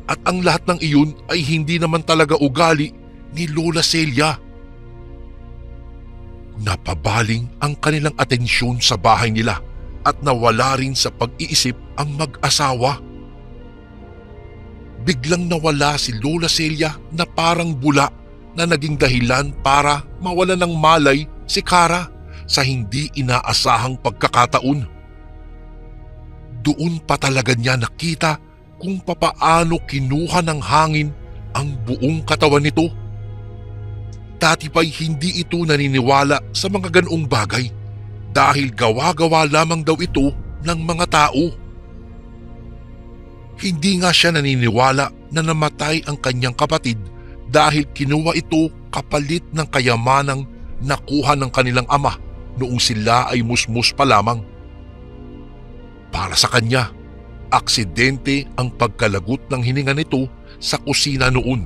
at ang lahat ng iyon ay hindi naman talaga ugali ni Lola Celia. Napabaling ang kanilang atensyon sa bahay nila at nawala rin sa pag-iisip ang mag-asawa. Biglang nawala si Lola Celia na parang bula na naging dahilan para mawala ng malay si Kara sa hindi inaasahang pagkakataon. Doon pa talaga niya nakita kung papaano kinuha ng hangin ang buong katawan nito. Dati pa'y hindi ito naniniwala sa mga ganoong bagay dahil gawa-gawa lamang daw ito ng mga tao. Hindi nga siya naniniwala na namatay ang kanyang kapatid dahil kinuha ito kapalit ng kayamanang nakuha ng kanilang ama noong sila ay musmus pa lamang. Para sa kanya, aksidente ang pagkalagot ng hininga nito sa kusina noon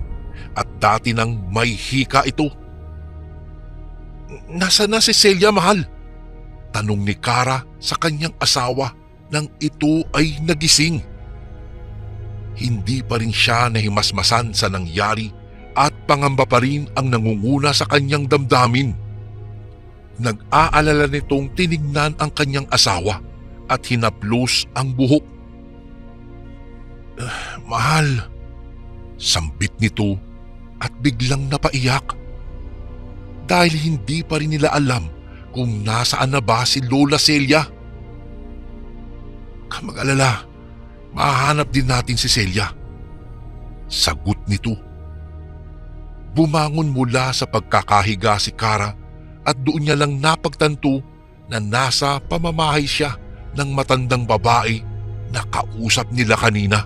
at dati nang may hika ito. "Nasaan na si Celia, mahal?" tanong ni Cara sa kanyang asawa nang ito ay nagising. Hindi pa rin siya nahimasmasan sa nangyari at pangamba pa rin ang nangunguna sa kanyang damdamin. Nag-aalala nitong tinignan ang kanyang asawa at hinaplos ang buhok. "Mahal," sambit nito at biglang napaiyak. Dahil hindi pa rin nila alam kung nasaan na ba si Lola Celia. "Ka mag-alala, mahanap din natin si Celia," sagot nito. Bumangon mula sa pagkakahiga si Cara at doon niya lang napagtanto na nasa pamamahay siya ng matandang babae na kausap nila kanina.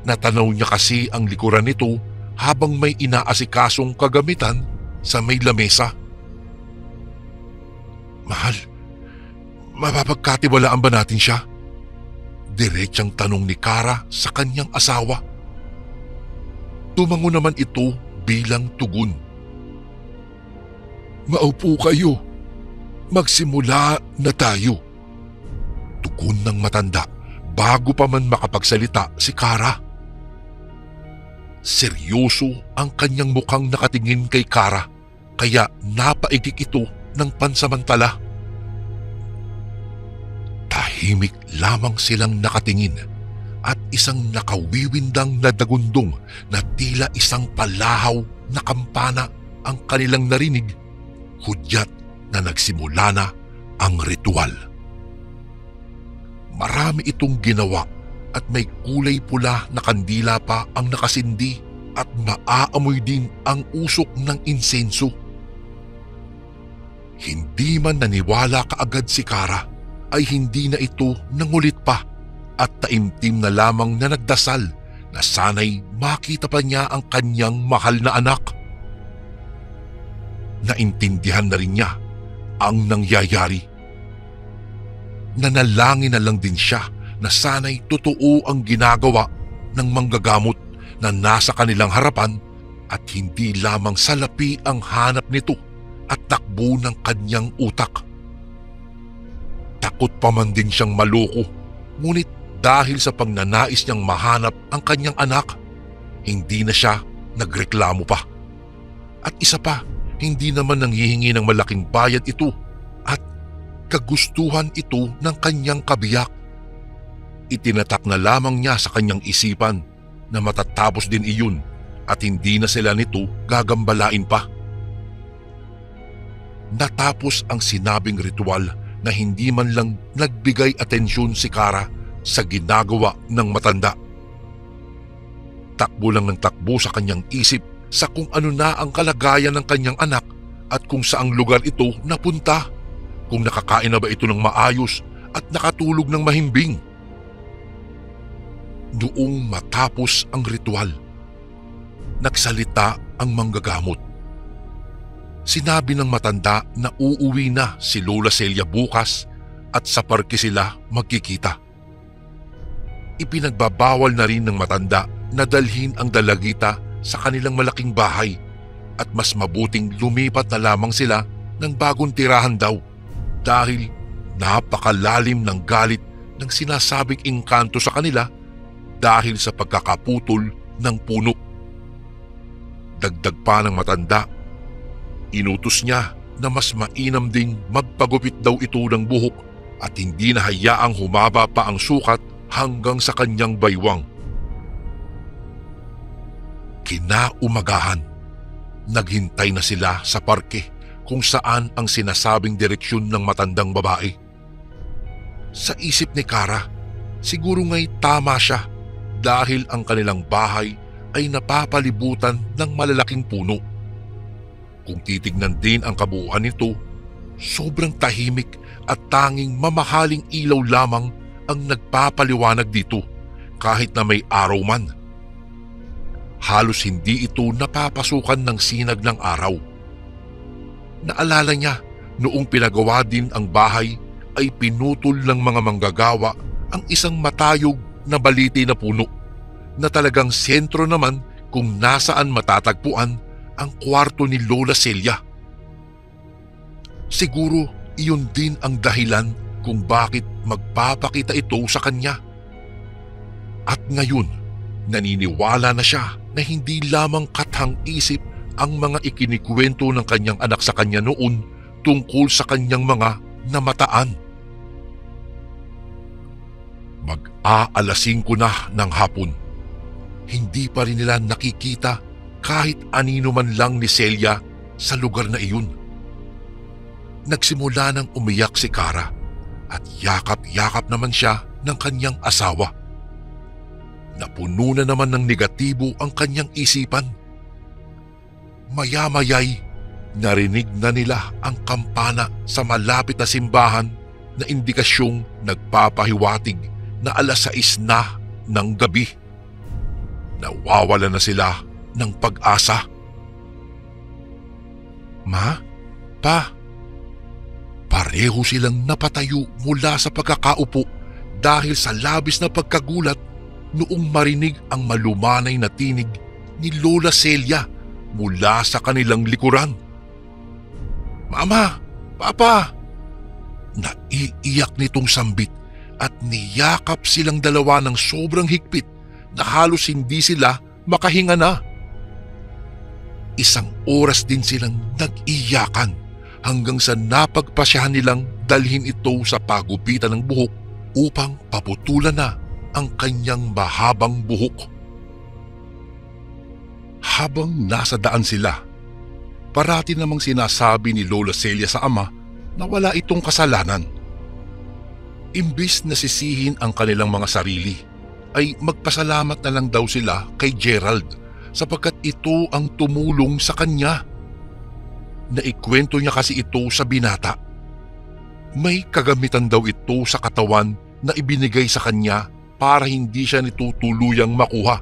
Natanaw niya kasi ang likuran nito habang may inaasikasong kagamitan sa may lamesa. "Mahal, mapapagkatiwalaan ba natin siya?" Diretsang tanong ni Cara sa kanyang asawa. Tumango naman ito bilang tugon. "Maupo kayo. Magsimula na tayo." Tugon ng matanda bago pa man makapagsalita si Cara. Seryoso ang kanyang mukhang nakatingin kay Cara kaya napaigik ito ng pansamantala. Tahimik lamang silang nakatingin at isang nakawiwindang na dagundong na tila isang palahaw na kampana ang kanilang narinig, hudyat na nagsimula na ang ritual. Marami itong ginawa at may kulay pula na kandila pa ang nakasindi at maaamoy din ang usok ng insenso. Hindi man naniwala kaagad si Cara ay hindi na ito nangulit pa at taimtim na lamang na nagdasal na sana'y makita pa niya ang kanyang mahal na anak. Naintindihan na rin niya ang nangyayari. Nanalangin na lang din siya na sana'y totoo ang ginagawa ng manggagamot na nasa kanilang harapan at hindi lamang salapi ang hanap nito at takbo ng kanyang utak. Takot pa man din siyang maloko, ngunit dahil sa pagnanais niyang mahanap ang kanyang anak, hindi na siya nagreklamo pa. At isa pa, hindi naman nanghihingi ng malaking bayad ito at kagustuhan ito ng kanyang kabiyak. Itinatak na lamang niya sa kanyang isipan na matatapos din iyon at hindi na sila nito gagambalain pa. Natapos ang sinabing ritual na hindi man lang nagbigay atensyon si Cara sa ginagawa ng matanda. Takbo lang ng takbo sa kanyang isip sa kung ano na ang kalagayan ng kanyang anak at kung saang lugar ito napunta, kung nakakain na ba ito ng maayos at nakatulog ng mahimbing. Noong matapos ang ritual, nagsalita ang manggagamot. Sinabi ng matanda na uuwi na si Lola Celia bukas at sa parke sila magkikita. Ipinagbabawal na rin ng matanda na dalhin ang dalagita sa kanilang malaking bahay at mas mabuting lumipat na lamang sila ng bagong tirahan daw dahil napakalalim ng galit ng sinasabing engkanto sa kanila dahil sa pagkakaputol ng puno. Dagdag pa ng matanda, inutos niya na mas mainam ding magpagupit daw ito ng buhok at hindi na hayaang humaba pa ang sukat hanggang sa kanyang baywang. Kinaumagahan, naghintay na sila sa parke kung saan ang sinasabing direksyon ng matandang babae. Sa isip ni Cara, siguro nga'y tama siya dahil ang kanilang bahay ay napapalibutan ng malalaking puno. Kung titignan din ang kabuuan nito, sobrang tahimik at tanging mamahaling ilaw lamang ang nagpapaliwanag dito kahit na may araw man. Halos hindi ito napapasukan ng sinag ng araw. Naalala niya noong pinagawa din ang bahay ay pinutol ng mga manggagawa ang isang matayog na baliti na puno na talagang sentro naman kung nasaan matatagpuan ang kwarto ni Lola Celia. Siguro iyon din ang dahilan kung bakit magpapakita ito sa kanya. At ngayon, naniniwala na siya na hindi lamang kathang-isip ang mga ikinikwento ng kanyang anak sa kanya noon tungkol sa kanyang mga namataan. Mag-aalasing ko na ng hapon. Hindi pa rin nila nakikita kahit anino man lang ni Celia sa lugar na iyon. Nagsimula nang umiyak si Cara at yakap-yakap naman siya ng kanyang asawa. Napuno na naman ng negatibo ang kanyang isipan. Maya-maya'y narinig na nila ang kampana sa malapit na simbahan na indikasyong nagpapahiwatig na 6:00 na ng gabi. Nawawala na sila ng pag-asa. Ma? Pa? Pareho silang napatayo mula sa pagkakaupo dahil sa labis na pagkagulat noong marinig ang malumanay na tinig ni Lola Celia mula sa kanilang likuran. Mama! Papa! Naiiyak nitong sambit at niyakap silang dalawa ng sobrang higpit na halos hindi sila makahinga na. 1 oras din silang nag-iyakan hanggang sa napagpasyahan nilang dalhin ito sa pagupitan ng buhok upang paputulan na ang kanyang mahabang buhok. Habang nasa daan sila, parati namang sinasabi ni Lola Celia sa ama na wala itong kasalanan. Imbis na sisihin ang kanilang mga sarili, ay magpasalamat na lang daw sila kay Gerald sapagkat ito ang tumulong sa kanya. Naikwento niya kasi ito sa binata. May kagamitan daw ito sa katawan na ibinigay sa kanya para hindi siya nito tuluyang makuha.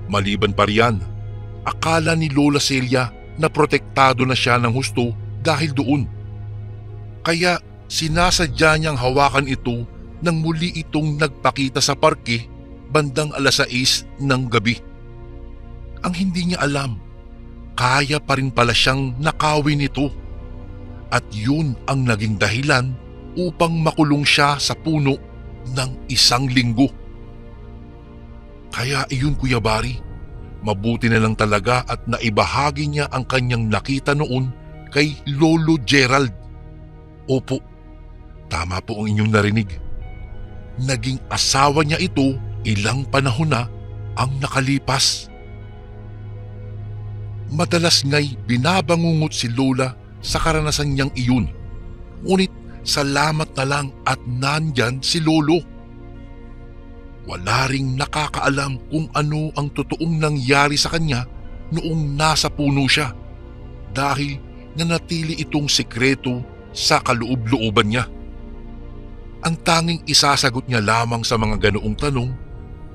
Maliban pa riyan, akala ni Lola Celia na protektado na siya ng husto dahil doon. Kaya sinasadya niyang hawakan ito nang muli itong nagpakita sa parke bandang 6:00 ng gabi. Ang hindi niya alam, kaya pa rin pala siyang nakawin nito. At yun ang naging dahilan upang makulong siya sa puno ng 1 linggo. Kaya iyon Kuya Bari, mabuti na lang talaga at naibahagi niya ang kanyang nakita noon kay Lolo Gerald. Opo, tama po ang inyong narinig. Naging asawa niya ito ilang panahon na ang nakalipas. Madalas nga'y binabangungot si Lola sa karanasan niyang iyon. Ngunit salamat na lang at nandyan si Lolo. Wala ring nakakaalam kung ano ang totoong nangyari sa kanya noong nasa puno siya dahil nanatili itong sikreto sa kaloob-looban niya. Ang tanging isasagot niya lamang sa mga ganoong tanong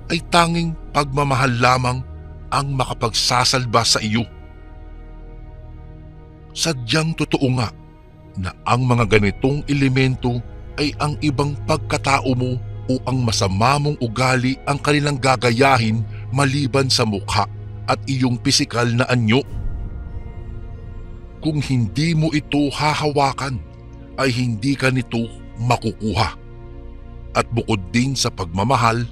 ay tanging pagmamahal lamang ang makapagsasalba sa iyo. Sadyang totoo nga na ang mga ganitong elemento ay ang ibang pagkatao mo o ang masama mong ugali ang kanilang gagayahin maliban sa mukha at iyong pisikal na anyo. Kung hindi mo ito hahawakan, ay hindi ka nito makukuha. At bukod din sa pagmamahal,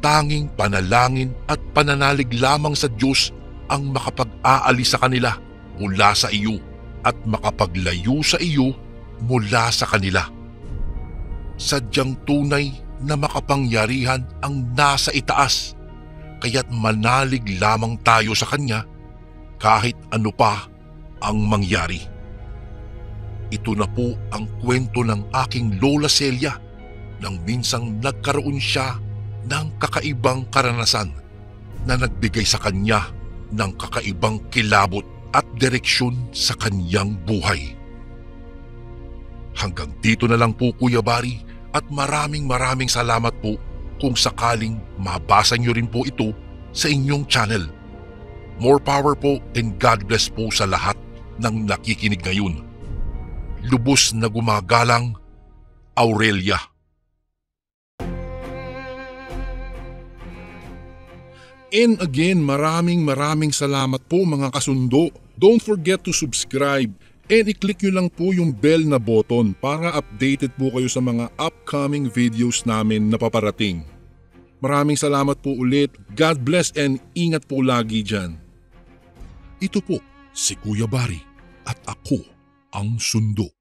tanging panalangin at pananalig lamang sa Diyos ang makapag-aalis sa kanila mula sa iyo at makapaglayo sa iyo mula sa kanila. Sadyang tunay na makapangyarihan ang nasa itaas, kaya't manalig lamang tayo sa Kanya kahit ano pa ang mangyari. Ito na po ang kwento ng aking Lola Celia nang minsang nagkaroon siya ng kakaibang karanasan na nagbigay sa kanya ng kakaibang kilabot at direksyon sa kanyang buhay. Hanggang dito na lang po Kuya Bari at maraming salamat po kung sakaling mabasa nyo rin po ito sa inyong channel. More power po and God bless po sa lahat ng nakikinig ngayon. Lubos na gumagalang, Aurelia. And again, maraming salamat po mga kasundo. Don't forget to subscribe and i-click nyo lang po yung bell na button para updated po kayo sa mga upcoming videos namin na paparating. Maraming salamat po ulit. God bless and ingat po lagi dyan. Ito po si Kuya Bari at ako ang Sundo.